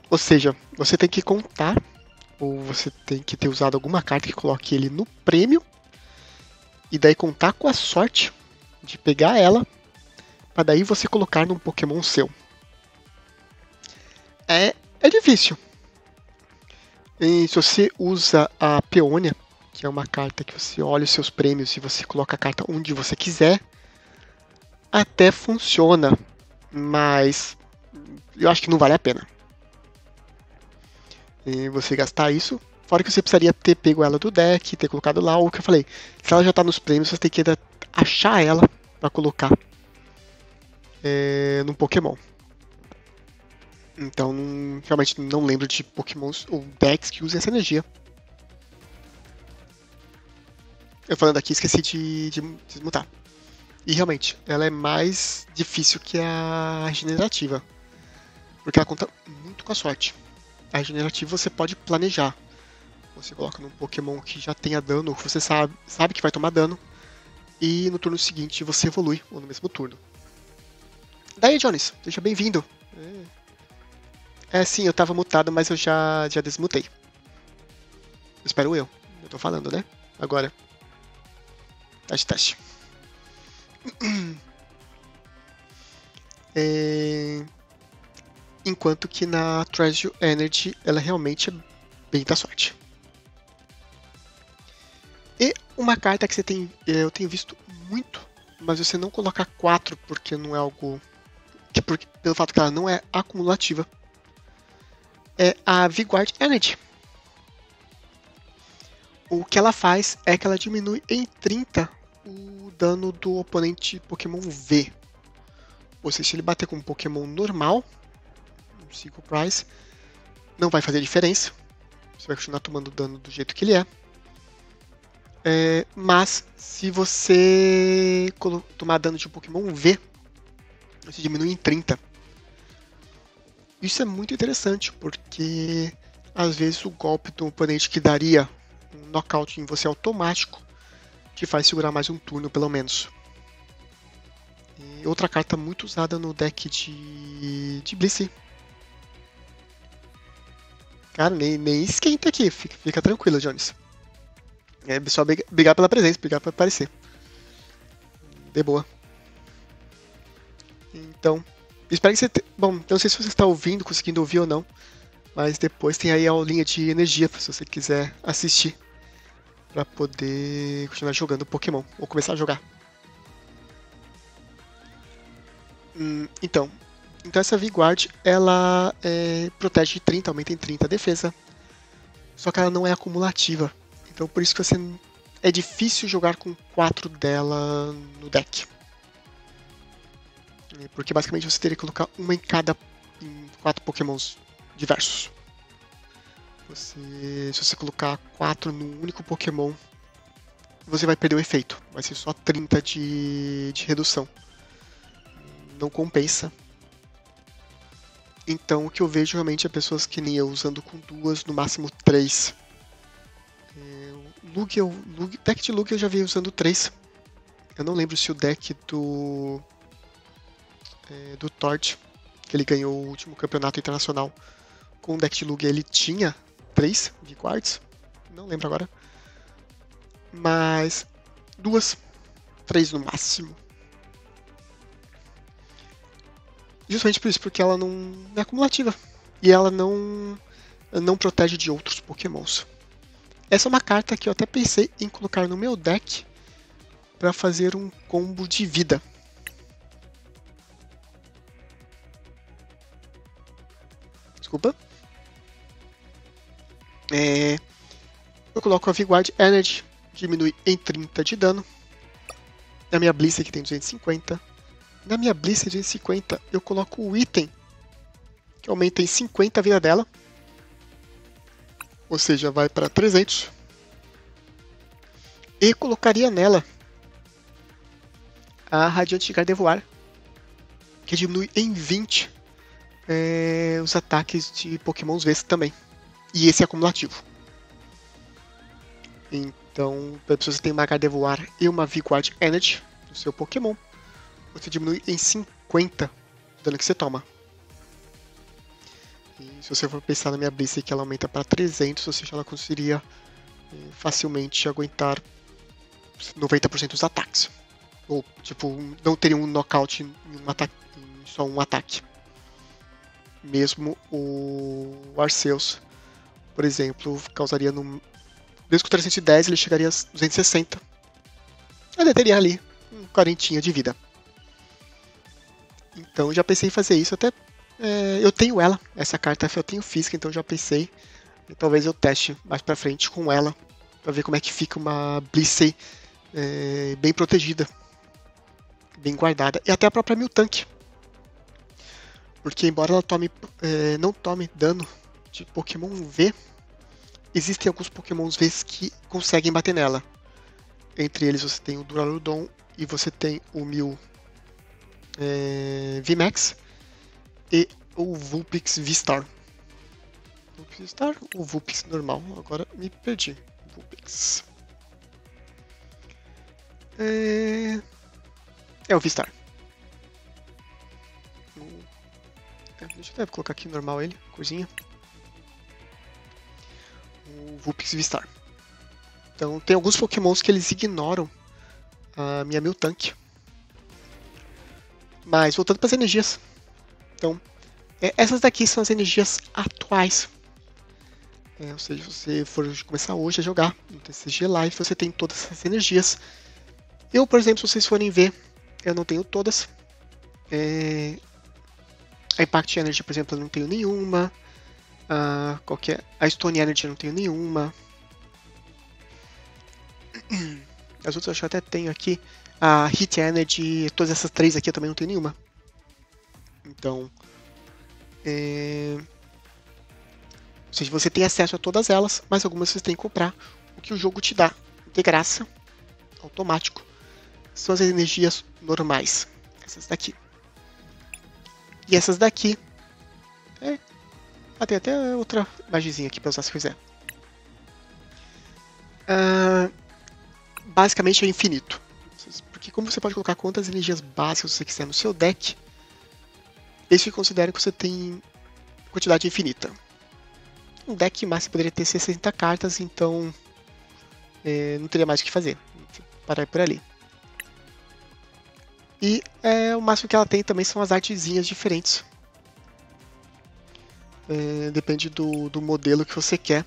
Ou seja, você tem que contar, ou você tem que ter usado alguma carta que coloque ele no prêmio. E daí contar com a sorte de pegar ela, para daí você colocar num Pokémon seu. É difícil. E se você usa a Peônia, que é uma carta que você olha os seus prêmios e você coloca a carta onde você quiser, até funciona, mas eu acho que não vale a pena. E você gastar isso, fora que você precisaria ter pego ela do deck, ter colocado lá, ou o que eu falei, se ela já está nos prêmios, você tem que achar ela para colocar num Pokémon. Então, realmente não lembro de Pokémons ou decks que usem essa energia. Eu falando aqui, esqueci de desmutar. E realmente, ela é mais difícil que a regenerativa. Porque ela conta muito com a sorte. A regenerativa você pode planejar. Você coloca num Pokémon que já tenha dano, ou que você sabe que vai tomar dano. E no turno seguinte você evolui, ou no mesmo turno. Daí, Jones, seja bem-vindo. Sim, eu tava mutado, mas eu já desmutei. Espero eu. Eu tô falando, né? Agora. Teste. Enquanto que na Treasure Energy ela realmente é bem da sorte. E uma carta que eu tenho visto muito, mas você não coloca 4 porque não é algo. Pelo fato que ela não é acumulativa. É a Vigward Energy. O que ela faz é que ela diminui em 30 o dano do oponente Pokémon V. Ou seja, se ele bater com um Pokémon normal, um Psycho Prize, não vai fazer diferença. Você vai continuar tomando dano do jeito que ele é. Mas se você tomar dano de um Pokémon V, você diminui em 30. Isso é muito interessante, porque às vezes o golpe do oponente que daria um knockout em você automático te faz segurar mais um turno, pelo menos. E outra carta muito usada no deck de Blissey. Cara, nem esquenta aqui, fica tranquilo, Jones. É só brigar pela presença, brigar pra aparecer. De boa. Então, espero que você... Bom, eu não sei se você está ouvindo, conseguindo ouvir ou não, mas depois tem aí a aulinha de energia, se você quiser assistir, para poder continuar jogando Pokémon, ou começar a jogar. Então essa Vigward, ela protege de 30, aumenta em 30 a defesa, só que ela não é acumulativa, então por isso que é difícil jogar com 4 dela no deck. Porque basicamente você teria que colocar uma em 4 Pokémons diversos. Se você colocar 4 num único Pokémon, você vai perder o efeito. Vai ser só 30 de redução. Não compensa. Então o que eu vejo realmente é pessoas que nem eu usando com 2, no máximo 3. Deck de Lugia eu já vi usando 3. Eu não lembro se o deck do Tord, que ele ganhou o último campeonato internacional com o deck de Lugia, ele tinha 3 Vigwards, não lembro agora, mas 2, 3 no máximo. Justamente por isso, porque ela não é acumulativa e ela não protege de outros Pokémons. essa é uma carta que eu até pensei em colocar no meu deck para fazer um combo de vida. Desculpa. Eu coloco a Vigward Energy, diminui em 30 de dano. Na minha Blister que tem 250. Na minha Blister 250 eu coloco o item que aumenta em 50 a vida dela. Ou seja, vai para 300. E colocaria nela a Radiante Gardevoir, que diminui em 20 os ataques de Pokémons V também. E esse é acumulativo. Então, se você tem uma Gardevoir e uma Vigward Energy no seu Pokémon, você diminui em 50 o dano que você toma. E se você for pensar na minha Blister que ela aumenta para 300, ou seja, ela conseguiria facilmente aguentar 90% dos ataques. Ou, tipo, não teria um knockout em só um ataque. Mesmo o Arceus, por exemplo, causaria no... Mesmo com 310, ele chegaria a 260. Ele teria ali um 40 de vida. Então já pensei em fazer isso. Até eu tenho ela, essa carta eu tenho física, então já pensei. E talvez eu teste mais pra frente com ela, pra ver como é que fica uma Blissey bem protegida, bem guardada. E até a própria Miltank. Porque embora ela não tome dano de Pokémon V, existem alguns Pokémons V que conseguem bater nela. Entre eles você tem o Duraludon e você tem o Mew VMAX e o Vulpix V-Star. Vulpix V-Star ou Vulpix normal? Agora me perdi. Vulpix. É o V-Star. Deixa eu até colocar aqui normal ele, coisinha. O Vulpix V-Star. Então tem alguns Pokémons que eles ignoram a minha Miltank. Mas voltando para as energias. Então, essas daqui são as energias atuais. Ou seja, se você for começar hoje a jogar no TCG Live, você tem todas essas energias. Eu, por exemplo, se vocês forem ver, eu não tenho todas. A Impact Energy, por exemplo, eu não tenho nenhuma. A Stone Energy eu não tenho nenhuma. As outras eu acho que eu até tenho aqui. A Heat Energy, todas essas três aqui eu também não tenho nenhuma. Então, ou seja, você tem acesso a todas elas, mas algumas você tem que comprar. O que o jogo te dá de graça, automático, são as energias normais. Essas daqui. E essas daqui... tem até outra imagenzinha aqui para usar se quiser. Basicamente é infinito. Porque como você pode colocar quantas energias básicas você quiser no seu deck, eles consideram que você tem quantidade infinita. Um deck máximo poderia ter 60 cartas, então não teria mais o que fazer. Parar por ali. E o máximo que ela tem também são as artezinhas diferentes. Depende do modelo que você quer.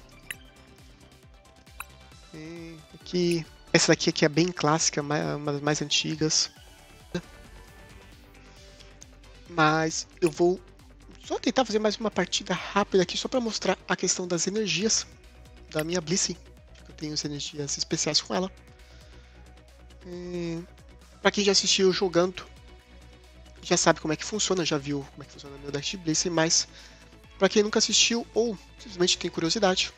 Aqui, essa daqui é bem clássica, uma das mais antigas. Mas eu vou só tentar fazer mais uma partida rápida aqui, só para mostrar a questão das energias da minha Blissey. Eu tenho as energias especiais com ela. Para quem já assistiu jogando, já sabe como é que funciona, já viu como é que funciona o meu deck de Blissey, mas para quem nunca assistiu ou simplesmente tem curiosidade,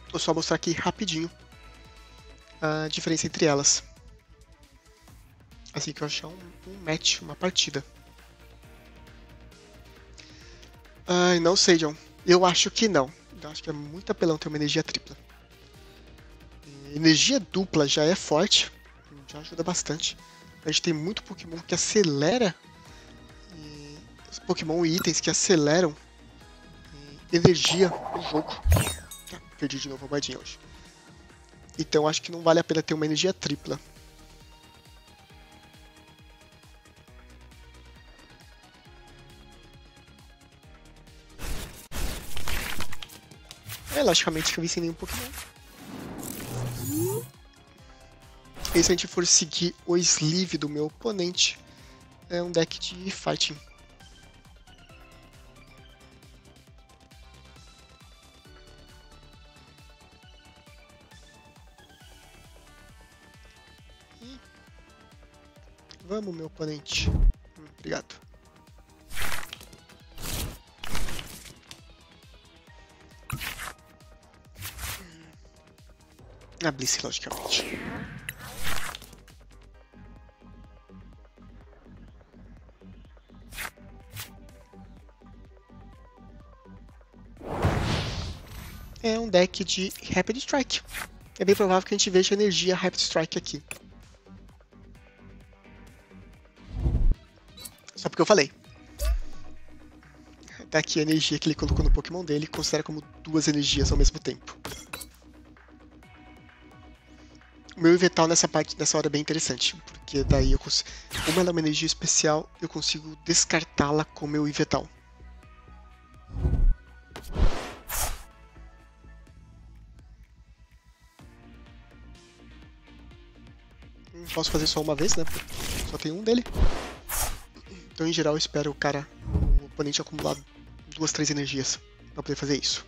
vou só mostrar aqui rapidinho a diferença entre elas. Assim que eu achar um match, uma partida. Não sei, John. Eu acho que não. Eu acho que é muito apelão ter uma energia tripla. Energia dupla já é forte, já ajuda bastante. A gente tem muito Pokémon que acelera, os Pokémon e itens que aceleram energia no jogo. Perdi de novo a moedinha hoje. Então acho que não vale a pena ter uma energia tripla. Logicamente que eu vi sem nenhum Pokémon. E se a gente for seguir o sleeve do meu oponente, é um deck de fighting. Vamos, meu oponente. Obrigado. A Blissey, logicamente. É um deck de Rapid Strike. É bem provável que a gente veja energia Rapid Strike aqui. Só porque eu falei. Tá aqui a energia que ele colocou no Pokémon dele, considera como duas energias ao mesmo tempo. O meu Yveltal nessa hora é bem interessante, porque daí eu consigo, como ela é uma energia especial, eu consigo descartá-la com o meu Yveltal. Não posso fazer só uma vez, né? Porque só tem um dele. Então, em geral, eu espero o oponente acumular 2, 3 energias para poder fazer isso.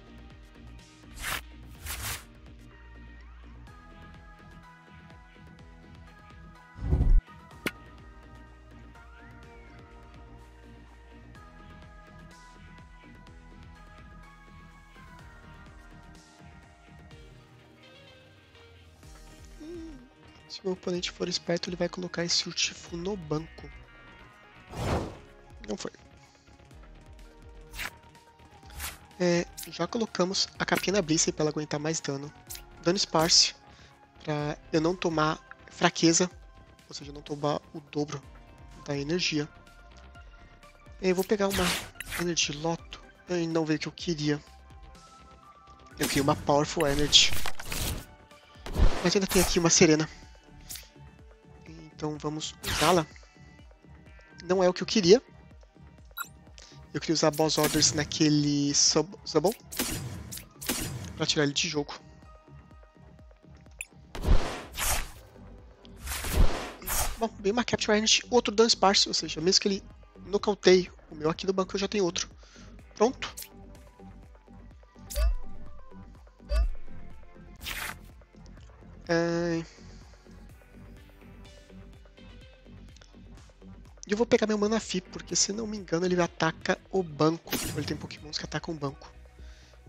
Se o meu oponente for esperto, ele vai colocar esse Urshifu no banco. Não foi. Já colocamos a capinha na Blissey para ela aguentar mais dano. Dano Sparse, para eu não tomar fraqueza, ou seja, não tomar o dobro da energia. Eu vou pegar uma Energy Loto, e não veio o que eu queria. Eu queria uma Powerful Energy. Mas ainda tem aqui uma Serena. Então vamos usá-la. Não é o que eu queria. Eu queria usar Boss Orders naquele Zubble para tirar ele de jogo. Bom, veio uma Capture Energy, outro Dano Sparse, ou seja, mesmo que ele nocauteie o meu aqui no banco, eu já tenho outro. Pronto. E eu vou pegar meu Manaphy, porque se não me engano ele ataca o banco. Ele tem Pokémons que atacam o banco.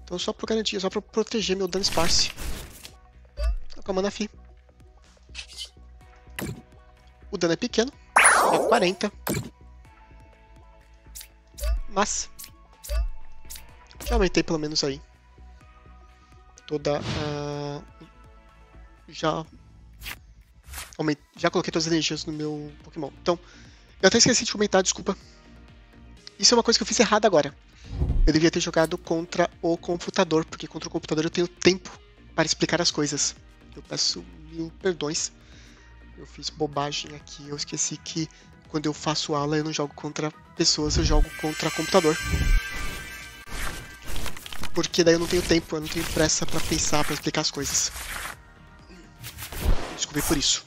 Então só por garantia, só pra proteger meu Dano Sparse. Com a Manaphy. O dano é pequeno, é 40. Mas já aumentei pelo menos aí toda a... Já coloquei todas as energias no meu Pokémon. Então, eu até esqueci de comentar, desculpa. Isso é uma coisa que eu fiz errado agora. Eu devia ter jogado contra o computador, porque contra o computador eu tenho tempo para explicar as coisas. Eu peço 1000 perdões. Eu fiz bobagem aqui, eu esqueci que quando eu faço aula eu não jogo contra pessoas, eu jogo contra computador. Porque daí eu não tenho tempo, eu não tenho pressa para pensar, para explicar as coisas. Desculpe por isso.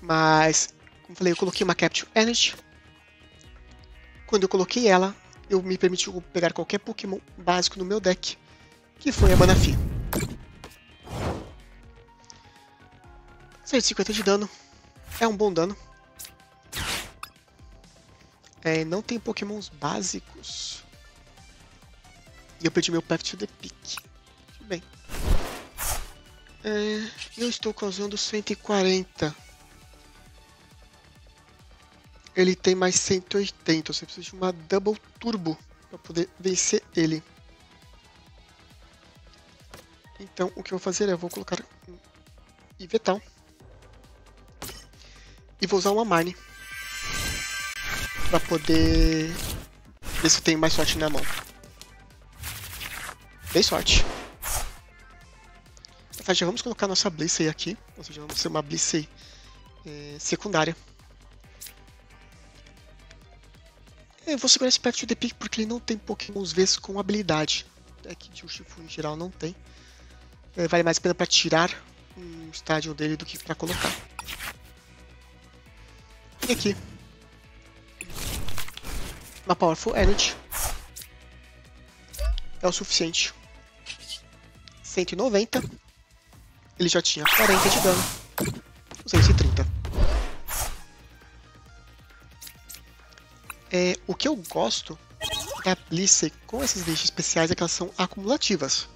Mas, como falei, eu coloquei uma Capture Energy. Quando eu coloquei ela, eu me permitiu pegar qualquer Pokémon básico no meu deck, que foi a Manaphy. 150 de dano, é um bom dano. Não tem Pokémons básicos. E eu perdi meu Path to the Peak. Tudo bem. Eu estou causando 140. Ele tem mais 180, você precisa de uma Double Turbo para poder vencer ele. Então o que eu vou fazer é, eu vou colocar um Yveltal. E vou usar uma Marnie para poder ver se eu tenho mais sorte na mão. Dei sorte. Já vamos colocar nossa Blissey aqui, ou seja, vamos ser uma Blissey secundária. Eu vou segurar esse Path to the Peak porque ele não tem Pokémons Vs com habilidade. É que o Urshifu em geral não tem. Vale mais a pena para tirar um estádio dele do que pra colocar. E aqui, uma Powerful Energy é o suficiente. 190. Ele já tinha 40 de dano. 230. O que eu gosto da Blissey com essas energias especiais é que elas são acumulativas.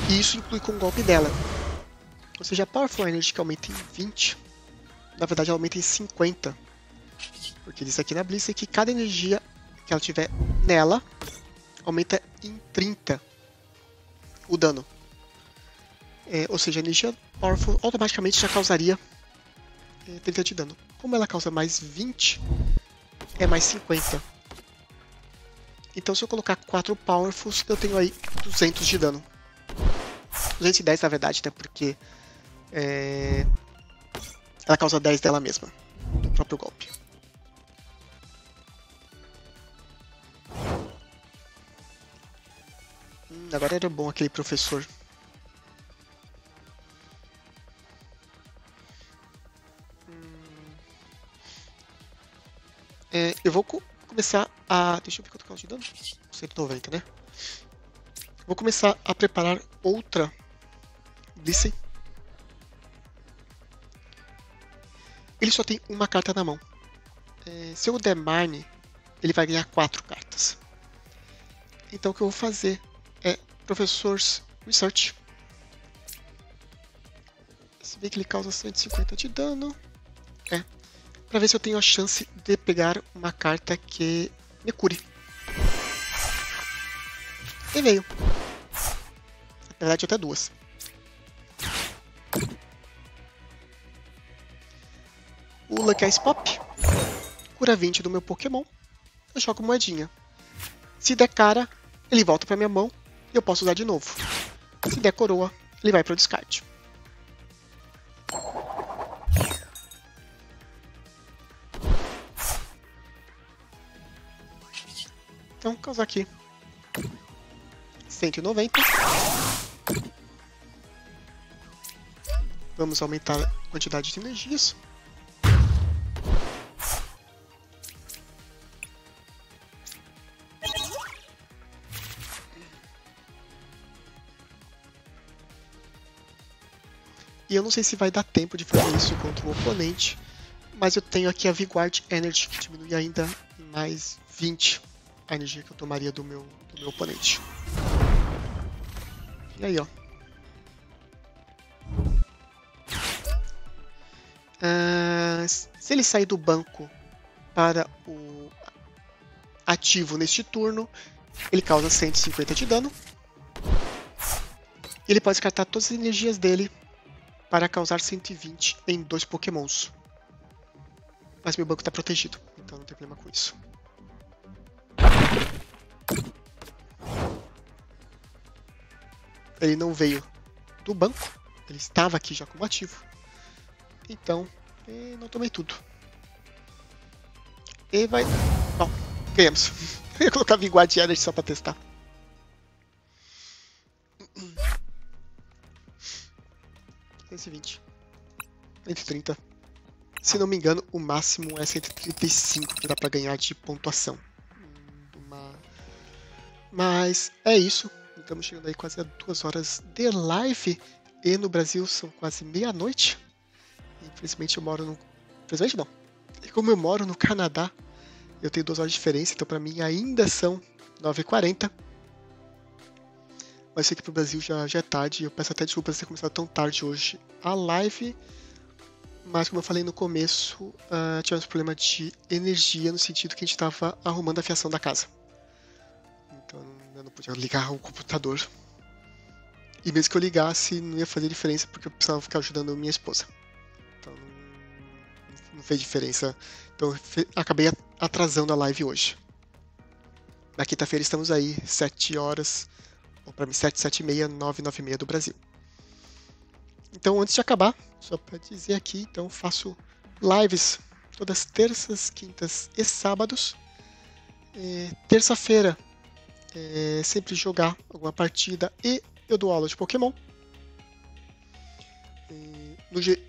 E isso inclui com o golpe dela. Ou seja, a Powerful Energy que aumenta em 20, na verdade ela aumenta em 50. Porque diz aqui na Blissey que cada energia que ela tiver nela aumenta em 30 o dano. Ou seja, a energia Powerful automaticamente já causaria 30 de dano. Como ela causa mais 20, é mais 50. Então se eu colocar 4 Powerfuls, eu tenho aí 200 de dano. 210 na verdade, né? Porque ela causa 10 dela mesma, do próprio golpe. Agora era bom aquele professor. Eu vou começar a... Deixa eu ver quanto causa de dano. 190, né? Vou começar a preparar outra Blissey. Ele só tem uma carta na mão. Se eu der Mine, ele vai ganhar 4 cartas. Então o que eu vou fazer é Professor's Research. Se vê que ele causa 150 de dano. Pra ver se eu tenho a chance de pegar uma carta que me cure. E veio. Na verdade até 2. O Lucky Ice Pop cura 20 do meu Pokémon. Eu jogo moedinha. Se der cara, ele volta pra minha mão e eu posso usar de novo. Se der coroa, ele vai para o descarte. Então, causar aqui 190. Vamos aumentar a quantidade de energias. E eu não sei se vai dar tempo de fazer isso contra o oponente, mas eu tenho aqui a Vigward Energy, que diminui ainda em mais 20 a energia que eu tomaria do meu oponente. E aí, ó. Se ele sair do banco para o ativo neste turno, ele causa 150 de dano. E ele pode descartar todas as energias dele para causar 120 em 2 pokémons. Mas meu banco está protegido, então não tem problema com isso. Ele não veio do banco, ele estava aqui já como ativo. Então, não tomei tudo. E vai... Bom, ganhamos. Eu ia colocar Vigward Energy só para testar. $120. 130. Se não me engano, o máximo é 135 que dá para ganhar de pontuação. Mas é isso. Estamos chegando aí quase a 2 horas de live. E no Brasil são quase meia-noite. Infelizmente eu moro no... Infelizmente não. E como eu moro no Canadá, eu tenho 2 horas de diferença. Então para mim ainda são 9h40. Mas sei que pro Brasil já é tarde. Eu peço até desculpas por ter começado tão tarde hoje a live. Mas como eu falei no começo, tivemos problema de energia no sentido que a gente estava arrumando a fiação da casa. Então eu não podia ligar o computador. E mesmo que eu ligasse, não ia fazer diferença porque eu precisava ficar ajudando minha esposa. Então não fez diferença. Então acabei atrasando a live hoje. Na quinta-feira estamos aí, 7 horas. Ou para mim, 7h30, 9h30 do Brasil. Então antes de acabar, só para dizer aqui, então faço lives todas terças, quintas e sábados. Terça-feira sempre jogar alguma partida e eu dou aula de Pokémon.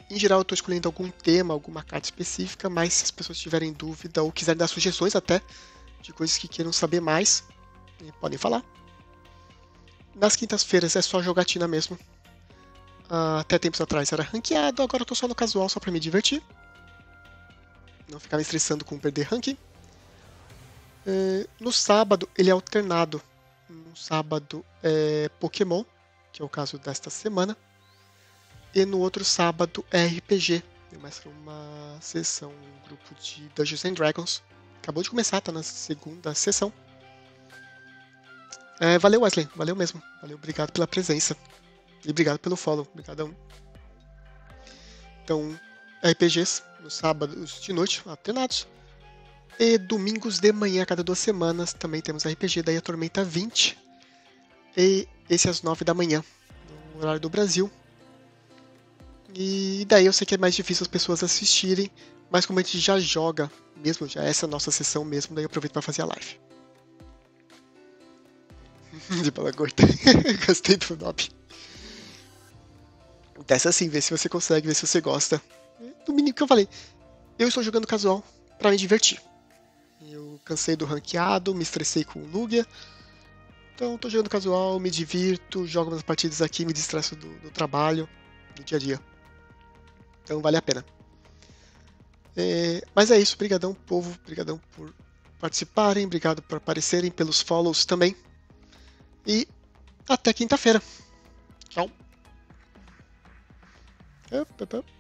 Em geral, eu estou escolhendo algum tema, alguma carta específica, mas se as pessoas tiverem dúvida ou quiserem dar sugestões até de coisas que queiram saber mais, podem falar. Nas quintas-feiras é só jogatina mesmo. Até tempos atrás era ranqueado, agora eu tô só no casual, só pra me divertir. Não ficar me estressando com perder ranking. No sábado ele é alternado. No sábado é Pokémon, que é o caso desta semana. E no outro sábado é RPG. Tem mais uma sessão, um grupo de Dungeons and Dragons. Acabou de começar, tá na segunda sessão. Valeu, Wesley. Valeu mesmo. Valeu, obrigado pela presença. E obrigado pelo follow. Obrigadão. Então, RPGs nos sábados de noite, alternados. E domingos de manhã, a cada 2 semanas, também temos RPG, daí a Tormenta 20. E esse às 9 da manhã, no horário do Brasil. E daí eu sei que é mais difícil as pessoas assistirem, mas como a gente já joga mesmo, já essa é a nossa sessão mesmo, daí eu aproveito para fazer a live. De bala gorda. Gostei do nome. Testa assim, vê se você consegue, vê se você gosta. Do mínimo que eu falei, eu estou jogando casual para me divertir. Eu cansei do ranqueado, me estressei com o Lugia. Então tô jogando casual, me divirto, jogo umas partidas aqui, me distresso do trabalho, do dia a dia. Então vale a pena. Mas é isso, brigadão povo, brigadão por participarem, obrigado por aparecerem, pelos follows também. E até quinta-feira. Tchau. Up, up, up.